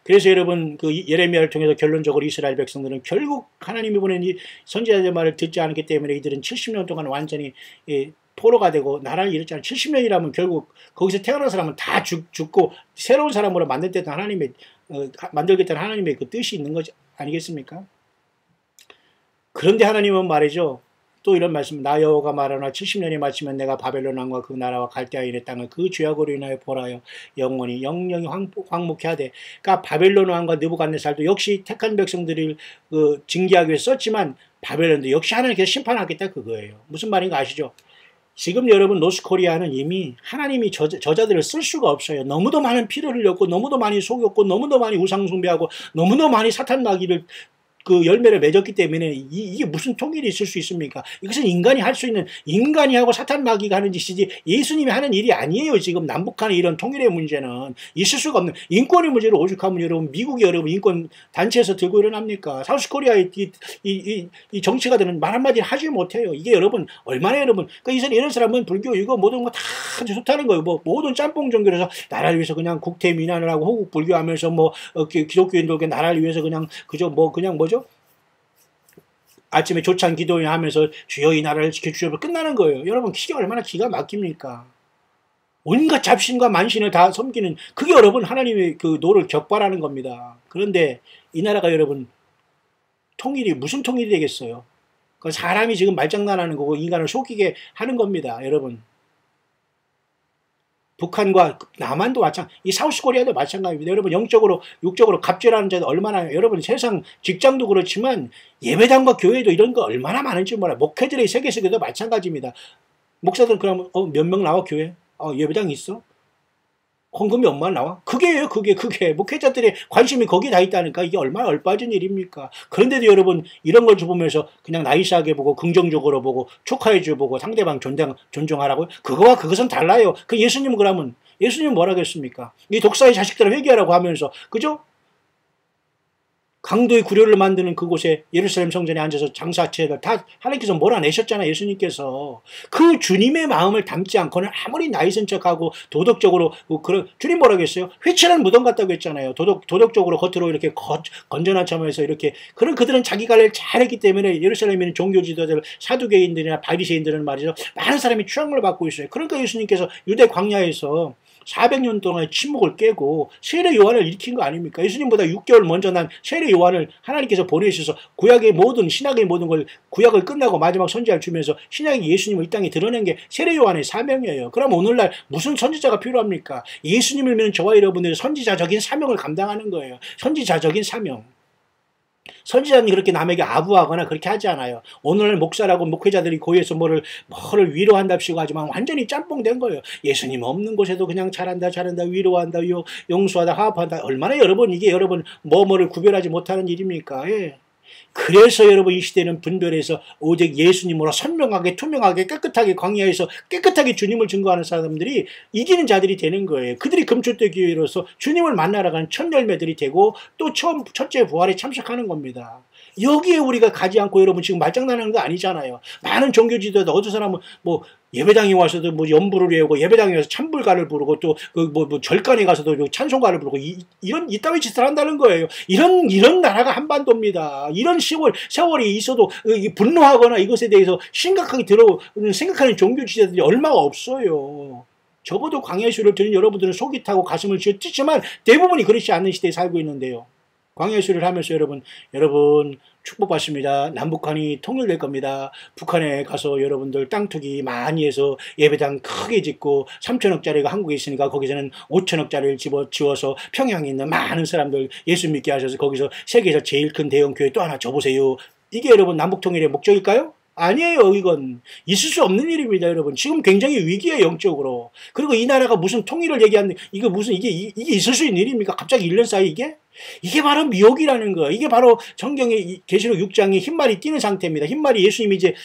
그래서 여러분 그 예레미야를 통해서 결론적으로 이스라엘 백성들은 결국 하나님이 보낸 이 선지자의 말을 듣지 않기 때문에 이들은 70년 동안 완전히 포로가 되고 나라를 잃었잖아요. 70년이라면 결국 거기서 태어난 사람은 다 죽고 새로운 사람으로 만들겠다는 하나님의 그 뜻이 있는 것 아니겠습니까? 그런데 하나님은 말이죠. 또 이런 말씀, 나 여호와가 말하노라 70년이 마치면 내가 바벨론 왕과 그 나라와 갈대아인의 땅을 그 죄악으로 인하여 벌하여 영영이 황무케 하되. 그러니까 바벨론 왕과 느부갓네살도 역시 택한 백성들을 징계하기 위해 썼지만 바벨론도 역시 하나님께서 심판하겠다 그거예요. 무슨 말인가 아시죠? 지금 여러분 노스코리아는 이미 하나님이 저자들을 쓸 수가 없어요. 너무도 많은 피를 흘렸고 너무도 많이 속였고 너무도 많이 우상숭배하고 너무도 많이 사탄 마귀를 그 열매를 맺었기 때문에 이게 무슨 통일이 있을 수 있습니까? 이것은 인간이 할 수 있는, 인간이 하고 사탄 마귀가 하는 짓이지 예수님이 하는 일이 아니에요. 지금 남북한의 이런 통일의 문제는 있을 수가 없는, 인권의 문제를 오죽하면 여러분 미국이 여러분 인권 단체에서 들고 일어납니까? 사우스코리아의 이 정치가들은 말 한마디 하지 못해요. 이게 여러분 얼마나 여러분, 그러니까 이런 사람은 불교 이거 모든 거 다 좋다는 거예요. 뭐 모든 짬뽕 종교에서 나라를 위해서 그냥 국태 민안을 하고 호국 불교하면서 뭐 기독교인들께 나라를 위해서 그냥 그저 뭐 그냥 뭐죠? 아침에 조찬 기도하면서 주여 이 나라를 지켜주셔서 끝나는 거예요. 여러분 기가 얼마나 기가 막힙니까? 온갖 잡신과 만신을 다 섬기는, 그게 여러분 하나님의 그 노를 격발하는 겁니다. 그런데 이 나라가 여러분 통일이 무슨 통일이 되겠어요? 그 사람이 지금 말장난하는 거고 인간을 속이게 하는 겁니다. 여러분 북한과 남한도 마찬가지, 이 사우스코리아도 마찬가지입니다. 여러분 영적으로 육적으로 갑질하는 자들 얼마나, 여러분 세상 직장도 그렇지만 예배당과 교회도 이런 거 얼마나 많은지 몰라요. 목회들의 세계에서도 마찬가지입니다. 목사들 그러면 몇 명 나와 교회? 예배당 있어? 헌금이 얼마 나와? 그게예요. 그게 목회자들의 관심이 거기에 다 있다니까. 이게 얼마나 얼빠진 일입니까? 그런데도 여러분 이런 걸 보면서 그냥 나이스하게 보고 긍정적으로 보고 축하해줘 보고 상대방 존중하라고요? 그거와 그것은 달라요. 그 예수님은 그러면 예수님은 뭐라 그랬습니까? 이 독사의 자식들을 회개하라고 하면서, 그죠? 강도의 구려를 만드는 그곳에 예루살렘 성전에 앉아서 장사체를 다 하나님께서 몰아내셨잖아요. 예수님께서. 그 주님의 마음을 담지 않고는 아무리 나이선 척하고 도덕적으로 그런, 주님 뭐라고 했어요? 회칠한 무덤 같다고 했잖아요. 도덕적으로 겉으로 이렇게 건전한 척하면서 이렇게, 그런 그들은 자기 관리를 잘했기 때문에 예루살렘에 있는 종교 지도자들, 사두개인들이나 바리새인들은 말이죠, 많은 사람이 추앙을 받고 있어요. 그러니까 예수님께서 유대 광야에서 400년 동안의 침묵을 깨고 세례 요한을 일으킨 거 아닙니까? 예수님보다 6개월 먼저 난 세례 요한을 하나님께서 보내셔서 구약의 모든, 신약의 모든 걸, 구약을 끝나고 마지막 선지자를 주면서 신약의 예수님을 이 땅에 드러낸 게 세례 요한의 사명이에요. 그럼 오늘날 무슨 선지자가 필요합니까? 예수님을 믿는 저와 여러분들이 선지자적인 사명을 감당하는 거예요. 선지자적인 사명. 선지자는 그렇게 남에게 아부하거나 그렇게 하지 않아요. 오늘날 목사라고 목회자들이 고해서 뭐를 위로한답시고 하지만 완전히 짬뽕된 거예요. 예수님 없는 곳에도 그냥 잘한다 위로한다 용서하다 화합한다. 얼마나 여러분 이게 여러분 뭐를 구별하지 못하는 일입니까? 예. 그래서 여러분 이 시대는 분별해서 오직 예수님으로 선명하게 투명하게 깨끗하게 광야에서 깨끗하게 주님을 증거하는 사람들이 이기는 자들이 되는 거예요. 그들이 금초대 교회로서 주님을 만나러 가는 첫 열매들이 되고 또 첫째 부활에 참석하는 겁니다. 여기에 우리가 가지 않고 여러분 지금 말장난하는 거 아니잖아요. 많은 종교 지도자 어떤 사람은 뭐 예배당에 와서도 뭐 연부를 외우고 예배당에 와서 찬불가를 부르고 또 뭐 절간에 가서도 찬송가를 부르고 이런 이따위 짓을 한다는 거예요. 이런 나라가 한반도입니다. 이런 세월이 있어도 분노하거나 이것에 대해서 심각하게 생각하는 종교 지도자들이 얼마가 없어요. 적어도 광야수를 들은 여러분들은 속이 타고 가슴을 쥐어뜯지만 대부분이 그렇지 않는 시대에 살고 있는데요. 광야수를 하면서 여러분 축복받습니다. 남북한이 통일될 겁니다. 북한에 가서 여러분들 땅 투기 많이 해서 예배당 크게 짓고 3천억짜리가 한국에 있으니까 거기서는 5천억짜리를 지워서 평양에 있는 많은 사람들 예수 믿게 하셔서 거기서 세계에서 제일 큰 대형 교회 또 하나 줘보세요. 이게 여러분 남북통일의 목적일까요? 아니에요. 이건 있을 수 없는 일입니다. 여러분 지금 굉장히 위기예요. 영적으로. 그리고 이 나라가 무슨 통일을 얘기하는, 이거 무슨 이게 있을 수 있는 일입니까? 갑자기 1년 사이 이게 바로 미혹이라는 거예요. 이게 바로 성경의 계시록 6장에 흰말이 띄는 상태입니다. 흰말이 예수님이 이제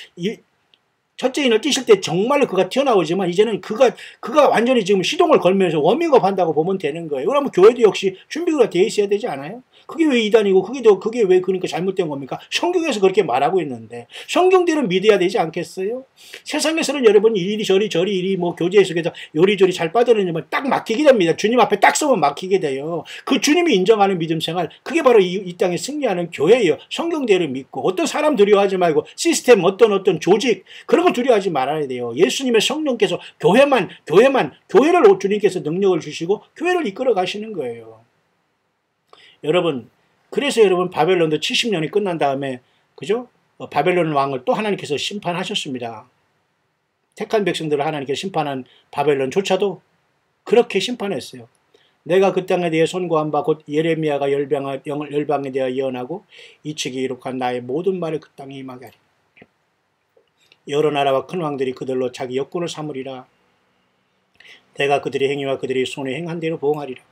첫째 인을 띄실 때 정말로 그가 튀어나오지만 이제는 그가 완전히 지금 시동을 걸면서 워밍업 한다고 보면 되는 거예요. 그러면 교회도 역시 준비가 되어 있어야 되지 않아요? 그게 왜 이단이고 그게 왜 그러니까 잘못된 겁니까? 성경에서 그렇게 말하고 있는데 성경대로 믿어야 되지 않겠어요? 세상에서는 여러분 이리저리 저리 뭐 교제에서 요리조리 잘 빠져들면 딱 막히게 됩니다. 주님 앞에 딱 서면 막히게 돼요. 그 주님이 인정하는 믿음 생활, 그게 바로 이 땅에 승리하는 교회예요. 성경대로 믿고 어떤 사람 두려워하지 말고 시스템 어떤 조직 그런 거 두려워하지 말아야 돼요. 예수님의 성령께서 교회를 주님께서 능력을 주시고 교회를 이끌어 가시는 거예요. 여러분, 그래서 여러분 바벨론도 70년이 끝난 다음에 그죠? 바벨론 왕을 또 하나님께서 심판하셨습니다. 택한 백성들을 하나님께서 심판한 바벨론조차도 그렇게 심판했어요. 내가 그 땅에 대해 선고한 바 곧 예레미야가 열방에 대하여 예언하고 이 책이 기록한 나의 모든 말을 그 땅에 임하게 하리. 여러 나라와 큰 왕들이 그들로 자기 역군을 삼으리라. 내가 그들의 행위와 그들의 손에 행한 대로 보응하리라.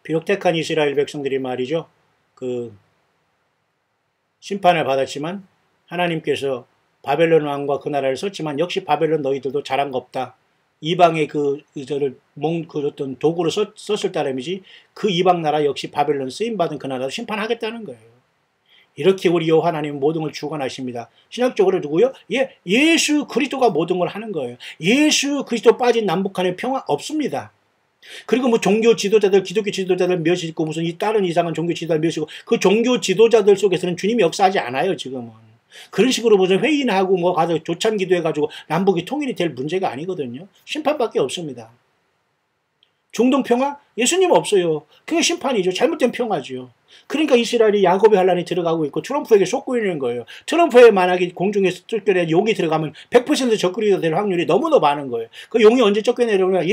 비록 택한 이스라엘 백성들이 말이죠. 그 심판을 받았지만 하나님께서 바벨론 왕과 그 나라를 썼지만 역시 바벨론 너희들도 잘한 거 없다. 이방의 저를 어떤 도구로 썼을 따름이지 그 이방 나라 역시 바벨론 쓰임받은 그 나라도 심판하겠다는 거예요. 이렇게 우리 여호와 하나님은 모든 걸 주관하십니다. 신학적으로 누구요? 예수 그리스도가 모든 걸 하는 거예요. 예수 그리스도 빠진 남북한의 평화 없습니다. 그리고 뭐 종교 지도자들, 기독교 지도자들 몇이 있고 무슨 다른 이상한 종교 지도자들 몇이 있고 그 종교 지도자들 속에서는 주님이 역사하지 않아요, 지금은. 그런 식으로 무슨 회의하고 뭐 가서 조찬 기도해가지고 남북이 통일이 될 문제가 아니거든요. 심판밖에 없습니다. 중동 평화? 예수님 없어요. 그게 심판이죠. 잘못된 평화죠. 그러니까 이스라엘이 야곱의 환란에 들어가고 있고 트럼프에게 속고 있는 거예요. 트럼프에 만약에 공중에 쫓겨내 용이 들어가면 100% 적그리가 될 확률이 너무나 많은 거예요. 그 용이 언제 쫓겨내려면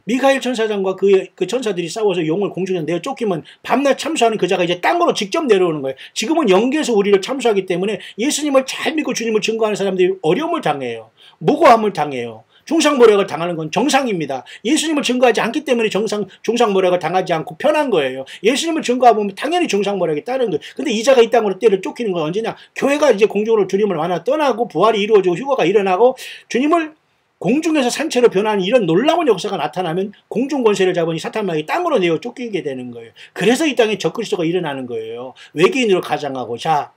미카엘 천사장과 그 천사들이 싸워서 용을 공중에서 내어 쫓기면 밤낮 참수하는 그 자가 이제 땅으로 직접 내려오는 거예요. 지금은 영계에서 우리를 참수하기 때문에 예수님을 잘 믿고 주님을 증거하는 사람들이 어려움을 당해요. 무고함을 당해요. 중상모략을 당하는 건 정상입니다. 예수님을 증거하지 않기 때문에 중상모략을 당하지 않고 편한 거예요. 예수님을 증거하면 당연히 중상모략이 따르는 거예요. 근데 이자가 이 땅으로 때를 쫓기는 건 언제냐? 교회가 이제 공중으로 주님을 만나 떠나고 부활이 이루어지고 휴거가 일어나고 주님을 공중에서 산채로 변하는 이런 놀라운 역사가 나타나면 공중 권세를 잡으니 사탄마귀 땅으로 내어 쫓기게 되는 거예요. 그래서 이 땅에 적그리스도가 일어나는 거예요. 외계인으로 가장하고. 자,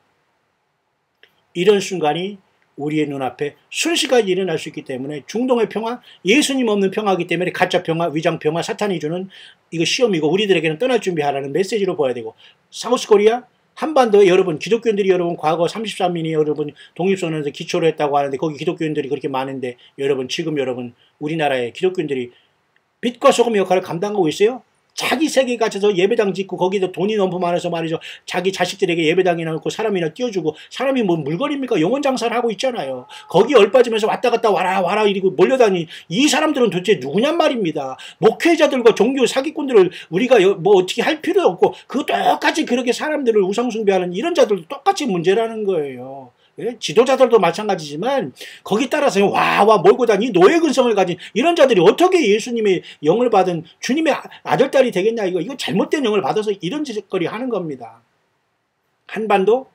이런 순간이 우리의 눈앞에 순식간에 일어날 수 있기 때문에 중동의 평화, 예수님 없는 평화이기 때문에 가짜 평화, 위장 평화, 사탄이 주는 이거 시험이고 우리들에게는 떠날 준비하라는 메시지로 봐야 되고, 사우스코리아, 한반도에 여러분 기독교인들이 여러분 과거 33인이 여러분 독립선언에서 기초로 했다고 하는데 거기 기독교인들이 그렇게 많은데 여러분 지금 여러분 우리나라의 기독교인들이 빛과 소금 역할을 감당하고 있어요? 자기 세계에 갇혀서 예배당 짓고 거기도 돈이 너무 많아서 말이죠. 자기 자식들에게 예배당이나 놓고 사람이나 띄워주고 사람이 뭐 물건입니까? 영혼 장사를 하고 있잖아요. 거기 얼빠지면서 왔다 갔다 와라 이러고 몰려다니 이 사람들은 도대체 누구냔 말입니다. 목회자들과 종교 사기꾼들을 우리가 뭐 어떻게 할 필요 없고 그 똑같이 그렇게 사람들을 우상숭배하는 이런 자들도 똑같이 문제라는 거예요. 예? 지도자들도 마찬가지지만 거기 따라서 몰고 다니 노예 근성을 가진 이런 자들이 어떻게 예수님의 영을 받은 주님의 아들, 딸이 되겠냐. 이거 잘못된 영을 받아서 이런 짓거리 하는 겁니다. 한반도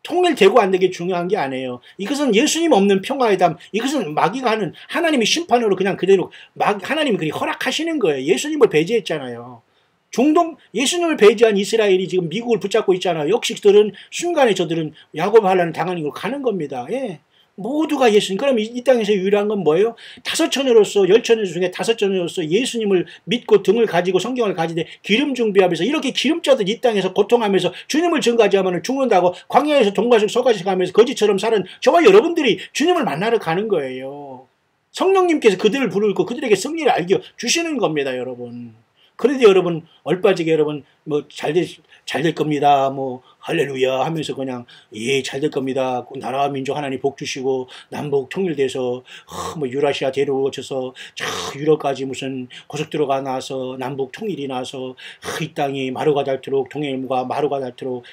통일되고 안 되게 중요한 게 아니에요. 이것은 예수님 없는 평화회담, 이것은 마귀가 하는 하나님의 심판으로 그냥 그대로 하나님이 그리 허락하시는 거예요. 예수님을 배제했잖아요. 중동 예수님을 배제한 이스라엘이 지금 미국을 붙잡고 있잖아요. 역시 그들은 순간에 저들은 야곱 환란을 당하는 걸 가는 겁니다. 예. 모두가 예수님. 그럼 이 땅에서 유일한 건 뭐예요? 5처녀로서 10처녀 중에 5처녀로서 예수님을 믿고 등을 가지고 성경을 가지되 기름 준비하면서 이렇게 기름자들 이 땅에서 고통하면서 주님을 증거하지 않으면 죽는다고 광야에서 동가식 소가식 하면서 거지처럼 사는 저와 여러분들이 주님을 만나러 가는 거예요. 성령님께서 그들을 부르고 그들에게 승리를 알려 주시는 겁니다, 여러분. 그런데 여러분 얼빠지게 여러분 뭐 잘 될 겁니다. 뭐 할렐루야 하면서 그냥 잘 될 겁니다. 나라와 민족 하나님 복 주시고 남북 통일돼서 뭐 유라시아 데려오셔서 유럽까지 무슨 고속도로가 나서 남북 통일이 나서 이 땅이 마루가 닳도록 동해물과 마루가 닳도록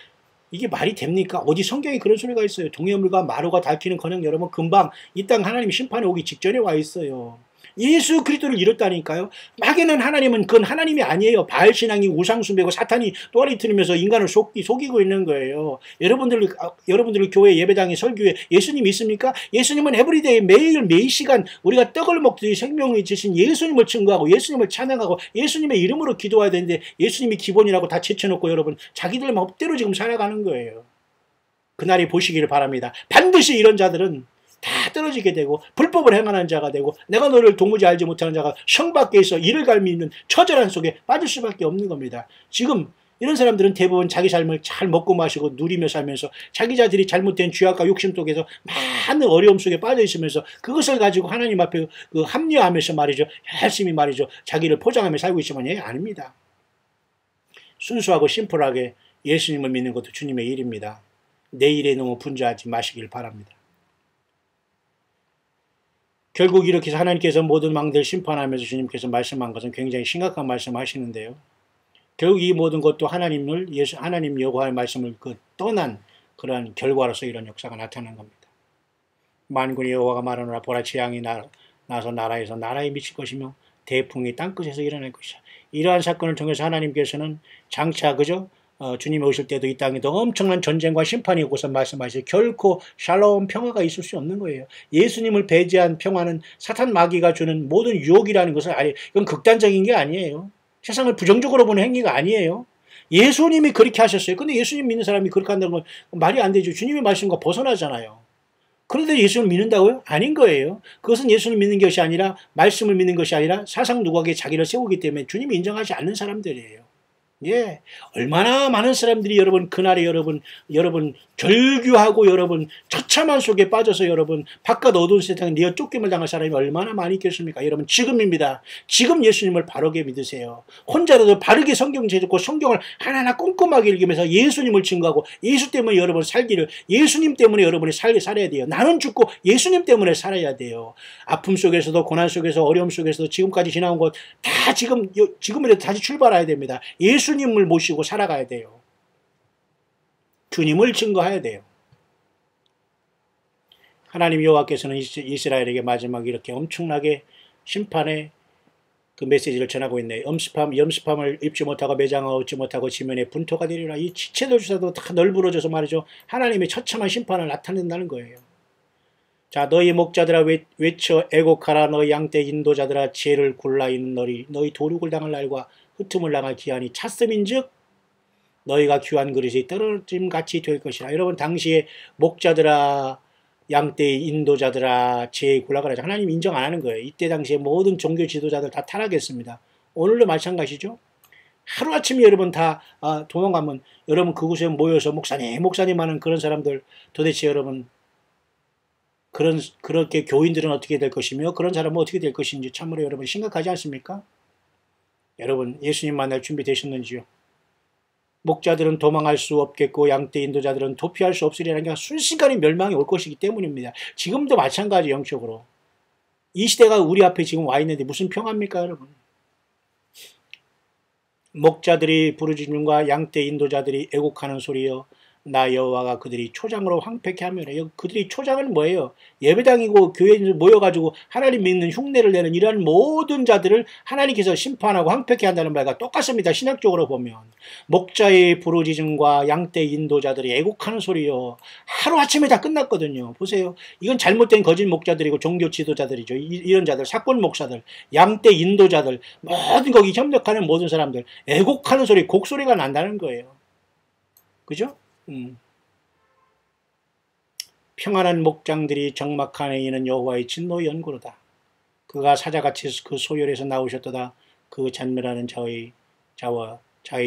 이게 말이 됩니까? 어디 성경에 그런 소리가 있어요. 동해물과 마루가 닳기는커녕 여러분 금방 이 땅 하나님 심판이 오기 직전에 와 있어요. 예수 그리스도를 잃었다니까요. 막에는 하나님은 그건 하나님이 아니에요. 바알신앙이 우상숭배고 사탄이 또아리 틀으면서 인간을 속이고 있는 거예요. 여러분들 교회 예배당에 설교에 예수님 있습니까? 예수님은 에브리데이 매일 시간 우리가 떡을 먹듯이 생명을 주신 예수님을 증거하고 예수님을 찬양하고 예수님의 이름으로 기도해야 되는데 예수님이 기본이라고 다 제쳐놓고 여러분 자기들 마음대로 지금 살아가는 거예요. 그날이 보시기를 바랍니다. 반드시 이런 자들은 다 떨어지게 되고 불법을 행하는 자가 되고 내가 너를 도무지 알지 못하는 자가 성 밖에 있어 이를 갈미 있는 처절한 속에 빠질 수밖에 없는 겁니다. 지금 이런 사람들은 대부분 자기 삶을 잘 먹고 마시고 누리며 살면서 자기 자들이 잘못된 죄악과 욕심 속에서 많은 어려움 속에 빠져 있으면서 그것을 가지고 하나님 앞에 합리화하면서 말이죠. 열심히 말이죠. 자기를 포장하며 살고 있지만 아닙니다. 순수하고 심플하게 예수님을 믿는 것도 주님의 일입니다. 내 일에 너무 분주하지 마시길 바랍니다. 결국 이렇게 해서 하나님께서 모든 왕들 심판하면서 주님께서 말씀한 것은 굉장히 심각한 말씀하시는데요. 결국 이 모든 것도 하나님 여호와의 말씀을 떠난 그러한 결과로서 이런 역사가 나타난 겁니다. 만군의 여호와가 말하노라. 보라, 재앙이 나서 나라에서 나라에 미칠 것이며 대풍이 땅끝에서 일어날 것이다. 이러한 사건을 통해서 하나님께서는 장차 그죠? 주님이 오실 때도 이 땅에도 엄청난 전쟁과 심판이 오고서 말씀하시죠. 결코 샬롬 평화가 있을 수 없는 거예요. 예수님을 배제한 평화는 사탄 마귀가 주는 모든 유혹이라는 것을 이건 극단적인 게 아니에요. 세상을 부정적으로 보는 행위가 아니에요. 예수님이 그렇게 하셨어요. 근데 예수님 믿는 사람이 그렇게 한다는 건 말이 안 되죠. 주님의 말씀과 벗어나잖아요. 그런데 예수님을 믿는다고요? 아닌 거예요. 그것은 예수님을 믿는 것이 아니라 말씀을 믿는 것이 아니라 사상 누각에 자기를 세우기 때문에 주님이 인정하지 않는 사람들이에요. 예, 얼마나 많은 사람들이 여러분 그날에 여러분 결규하고 여러분 처참한 속에 빠져서 여러분 바깥 어두운 세상에 내어 쫓김을 당할 사람이 얼마나 많이 있겠습니까? 여러분 지금입니다. 지금 예수님을 바르게 믿으세요. 혼자라도 바르게 성경 제읽고 성경을 하나하나 꼼꼼하게 읽으면서 예수님을 증거하고 예수 때문에 여러분 살기를 예수님 때문에 여러분이 살아야 돼요. 나는 죽고 예수님 때문에 살아야 돼요. 아픔 속에서도 고난 속에서 어려움 속에서도 지금까지 지나온 것 다 지금이라도 다시 출발해야 됩니다. 예수님을 모시고 살아가야 돼요. 주님을 증거해야 돼요. 하나님 여호와께서는 이스라엘에게 마지막에 이렇게 엄청나게 심판의 그 메시지를 전하고 있네요. 염습함을 입지 못하고 매장을 얻지 못하고 지면에 분토가 되리라. 이 지체도조차도 다 널브러져서 말이죠. 하나님의 처참한 심판을 나타낸다는 거예요. 자, 너희 목자들아 외쳐 애곡하라. 너희 양떼 인도자들아 지혜를 굴라 있는 너희 도륙을 당할 날과 흩음을 당할 기한이 찼음인즉 너희가 귀한 그릇이 떨어짐같이 될 것이라. 여러분 당시에 목자들아 양떼 인도자들아 지혜에 굴라가라. 하나님 인정 안 하는 거예요. 이때 당시에 모든 종교 지도자들 다 타락했습니다. 오늘도 마찬가지죠. 하루아침에 여러분 다 도망가면 여러분 그곳에 모여서 목사님 하는 그런 사람들 도대체 여러분 그렇게 교인들은 어떻게 될 것이며 그런 사람은 어떻게 될 것인지 참으로 여러분 심각하지 않습니까? 여러분 예수님 만날 준비 되셨는지요? 목자들은 도망할 수 없겠고 양떼 인도자들은 도피할 수 없으리라는 게 순식간에 멸망이 올 것이기 때문입니다. 지금도 마찬가지 영적으로. 이 시대가 우리 앞에 지금 와 있는데 무슨 평화입니까 여러분? 목자들이 부르짖음과 양떼 인도자들이 애곡하는 소리여 나 여호와가 그들이 초장으로 황폐케 하며 그들이 초장은 뭐예요? 예배당이고 교회에 모여가지고 하나님 믿는 흉내를 내는 이러한 모든 자들을 하나님께서 심판하고 황폐케 한다는 말과 똑같습니다. 신학적으로 보면 목자의 부르짖음과 양떼 인도자들이 애곡하는 소리요 하루아침에 다 끝났거든요. 보세요. 이건 잘못된 거짓 목자들이고 종교 지도자들이죠. 이런 자들 사건 목사들 양떼 인도자들 모든 거기 협력하는 모든 사람들 애곡하는 소리 곡소리가 난다는 거예요. 그죠? 평안한 목장들이 적막한 이는 여호와의 진노의 연고로다. 그가 사자같이 그 소열에서 나오셨도다. 그 잔멸하는 자의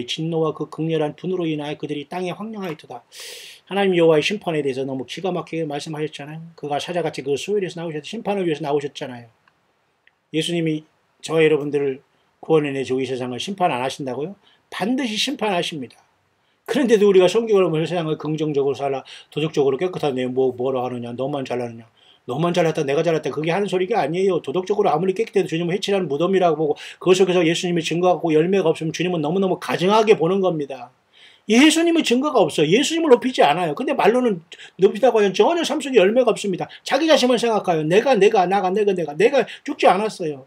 진노와 그 극렬한 분으로 인하여 그들이 땅에 황량하였도다. 하나님 여호와의 심판에 대해서 너무 기가 막히게 말씀하셨잖아요. 그가 사자같이 그 소열에서 나오셨다. 심판을 위해서 나오셨잖아요. 예수님이 저와 여러분들을 구원해내 주고 이 세상을 심판 안 하신다고요? 반드시 심판하십니다. 그런데도 우리가 성경을 보면 세상을 긍정적으로 살아 도덕적으로 깨끗하네 뭐라 하느냐 너만 잘나느냐 너만 잘났다 내가 잘났다 그게 하는 소리가 아니에요. 도덕적으로 아무리 깨끗해도 주님은 해치라는 무덤이라고 보고 그 속에서 예수님의 증거하고 열매가 없으면 주님은 너무너무 가증하게 보는 겁니다. 예수님의 증거가 없어요. 예수님을 높이지 않아요. 근데 말로는 높이다고 하면 전혀 삶 속에 열매가 없습니다. 자기 자신만 생각해요. 내가 죽지 않았어요.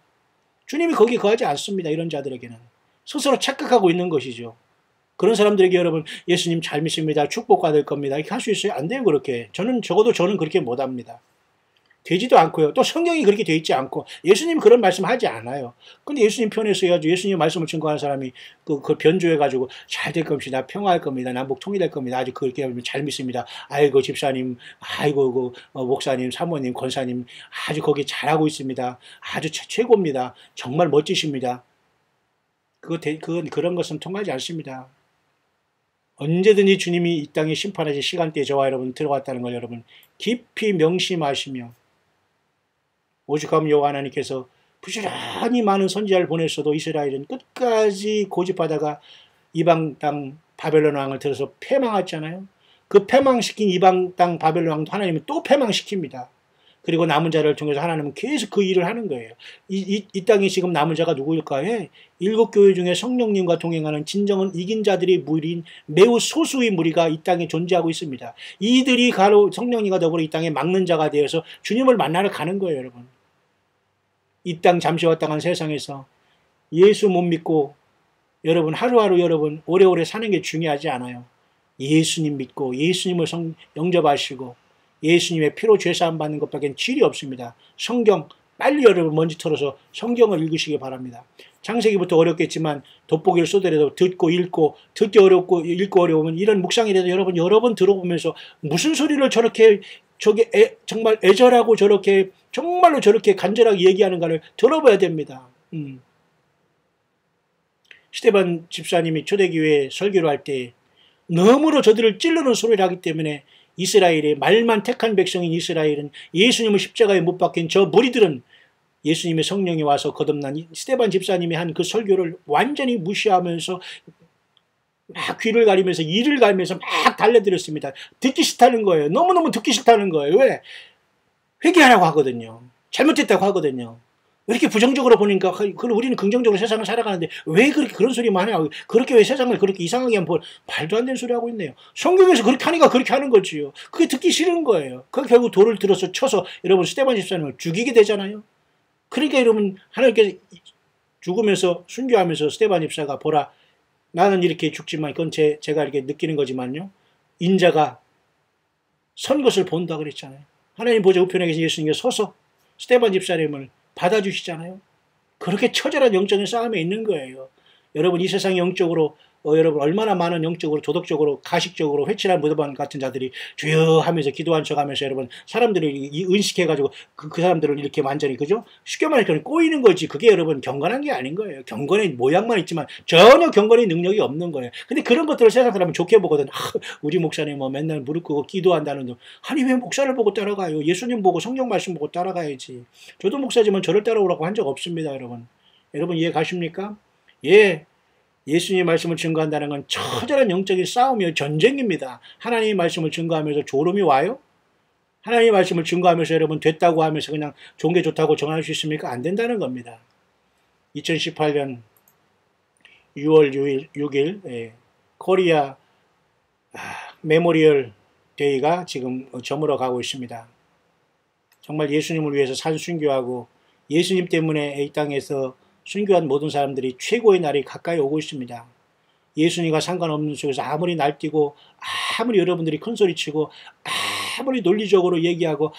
주님이 거기 거하지 않습니다. 이런 자들에게는 스스로 착각하고 있는 것이죠. 그런 사람들에게 여러분 예수님 잘 믿습니다. 축복받을 겁니다. 이렇게 할 수 있어요? 안 돼요. 그렇게. 적어도 저는 그렇게 못합니다. 되지도 않고요. 또 성경이 그렇게 되어 있지 않고 예수님 그런 말씀 하지 않아요. 근데 예수님 편에서 해가지고 예수님 말씀을 증거하는 사람이 그걸 변조해가지고 잘 될 겁니다. 평화할 겁니다. 남북 통일될 겁니다. 아주 그렇게 하면 잘 믿습니다. 아이고 집사님, 아이고 목사님, 사모님, 권사님 아주 거기 잘하고 있습니다. 아주 최고입니다. 정말 멋지십니다. 그런 것은 통하지 않습니다. 언제든지 주님이 이 땅에 심판하실 시간대에 저와 여러분 들어갔다는 걸 여러분 깊이 명심하시며 오죽하면 여호와 하나님께서 부지런히 많은 선지자를 보냈어도 이스라엘은 끝까지 고집하다가 이방 땅 바벨론 왕을 들어서 패망했잖아요. 그 패망시킨 이방 땅 바벨론 왕도 하나님은 또 패망시킵니다. 그리고 남은 자를 통해서 하나님은 계속 그 일을 하는 거예요. 이 땅에 지금 남은 자가 누구일까요? 7교회 중에 성령님과 동행하는 진정한 이긴 자들의 무리인 매우 소수의 무리가 이 땅에 존재하고 있습니다. 이들이 가로 성령님과 더불어 이 땅에 막는 자가 되어서 주님을 만나러 가는 거예요, 여러분. 이 땅 잠시 왔다 간 세상에서 예수 못 믿고 여러분 하루하루 여러분 오래오래 사는 게 중요하지 않아요. 예수님 믿고 예수님을 영접하시고 예수님의 피로 죄사함 받는 것밖에 질이 없습니다. 성경 빨리 여러분 먼지 털어서 성경을 읽으시기 바랍니다. 창세기부터 어렵겠지만 돋보기를 쏘더라도 듣고 읽고 듣기 어렵고 읽고 어려우면 이런 묵상이라도 여러분 여러 번 들어보면서 무슨 소리를 저렇게 정말 애절하고 저렇게 정말로 저렇게 간절하게 얘기하는가를 들어봐야 됩니다. 스데반 집사님이 초대교회 설교를 할 때 너무로 저들을 찔르는 소리를 하기 때문에 이스라엘의 말만 택한 백성인 이스라엘은 예수님을 십자가에 못 박힌 저 무리들은 예수님의 성령이 와서 거듭난 스데반 집사님이 한 그 설교를 완전히 무시하면서 막 귀를 가리면서 이를 가리면서 막 달래드렸습니다. 듣기 싫다는 거예요. 너무너무 듣기 싫다는 거예요. 왜? 회개하라고 하거든요. 잘못했다고 하거든요. 왜 이렇게 부정적으로 보니까 우리는 긍정적으로 세상을 살아가는데 왜 그렇게 그런 소리만 하냐. 그렇게 왜 세상을 그렇게 이상하게 한번 말도 안 되는 소리 하고 있네요. 성경에서 그렇게 하니까 그렇게 하는 거지요. 그게 듣기 싫은 거예요. 그 결국 돌을 들어서 쳐서 여러분 스데반 집사님을 죽이게 되잖아요. 그러니까 여러분 하나님께서 죽으면서 순교하면서 스데반 집사가 보라 나는 이렇게 죽지만 그건 제가 이렇게 느끼는 거지만요. 인자가 선 것을 본다 그랬잖아요. 하나님 보좌 우편에 계신 예수님께 서서 스데반 집사님을 받아주시잖아요. 그렇게 처절한 영적인 싸움에 있는 거예요. 여러분 이 세상 영적으로 여러분 얼마나 많은 영적으로 도덕적으로 가식적으로 회칠한 무덤반 같은 자들이 주여 하면서 기도한 척하면서 여러분 사람들을 은식해가지고 그 사람들을 이렇게 완전히 그죠? 쉽게 말해서 꼬이는 거지. 그게 여러분 경건한 게 아닌 거예요. 경건의 모양만 있지만 전혀 경건의 능력이 없는 거예요. 근데 그런 것들을 세상 사람은 좋게 보거든. 우리 목사님 뭐 맨날 무릎 꿇고 기도한다는 거. 아니 왜 목사를 보고 따라가요? 예수님 보고 성경 말씀 보고 따라가야지. 저도 목사지만 저를 따라오라고 한 적 없습니다, 여러분. 여러분 이해 가십니까? 예. 예수님의 말씀을 증거한다는 건 처절한 영적인 싸움이요 전쟁입니다. 하나님의 말씀을 증거하면서 졸음이 와요? 하나님의 말씀을 증거하면서 여러분 됐다고 하면서 그냥 좋은 게 좋다고 정할 수 있습니까? 안 된다는 겁니다. 2018년 6월 6일 코리아 메모리얼 데이가 지금 저물어 가고 있습니다. 정말 예수님을 위해서 산순교하고 예수님 때문에 이 땅에서 순교한 모든 사람들이 최고의 날이 가까이 오고 있습니다. 예수님과 상관없는 속에서 아무리 날뛰고 아무리 여러분들이 큰소리치고 아무리 논리적으로 얘기하고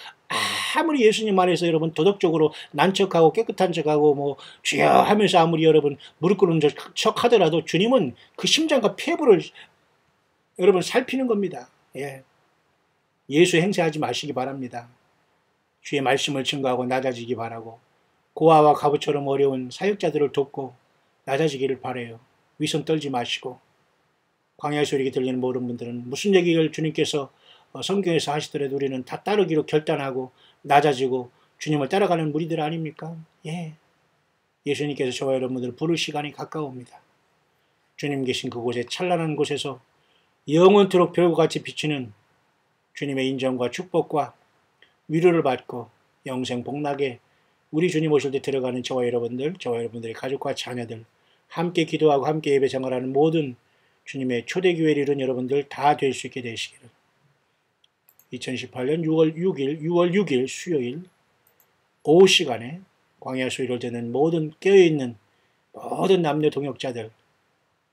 아무리 예수님 안에서 여러분 도덕적으로 난척하고 깨끗한 척하고 뭐 주여 하면서 아무리 여러분 무릎 꿇는 척 하더라도 주님은 그 심장과 폐부를 여러분 살피는 겁니다. 예. 예수 행세하지 마시기 바랍니다. 주의 말씀을 증거하고 낮아지기 바라고 고아와 가부처럼 어려운 사역자들을 돕고 낮아지기를 바라요. 위선 떨지 마시고 광야의 소리가 들리는 모든 분들은 무슨 얘기를 주님께서 성경에서 하시더라도 우리는 다 따르기로 결단하고 낮아지고 주님을 따라가는 무리들 아닙니까? 예. 예수님께서 저와 여러분들을 부를 시간이 가까웁니다. 주님 계신 그곳에 찬란한 곳에서 영원토록 별과 같이 비치는 주님의 인정과 축복과 위로를 받고 영생 복락에 우리 주님 오실 때 들어가는 저와 여러분들의 가족과 자녀들, 함께 기도하고 함께 예배 생활하는 모든 주님의 초대교회를 이룬 여러분들 다 될 수 있게 되시기를. 2018년 6월 6일 수요일 오후 시간에 광야 소리를 듣는 모든 깨어있는 모든 남녀 동역자들,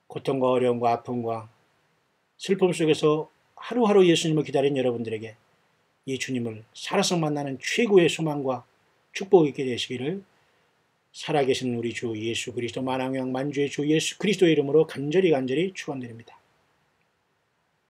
고통과 어려움과 아픔과 슬픔 속에서 하루하루 예수님을 기다린 여러분들에게 이 주님을 살아서 만나는 최고의 소망과 축복이 있게 되시기를 살아계신 우리 주 예수 그리스도 만왕의 왕 만주의 주 예수 그리스도의 이름으로 간절히 축원드립니다.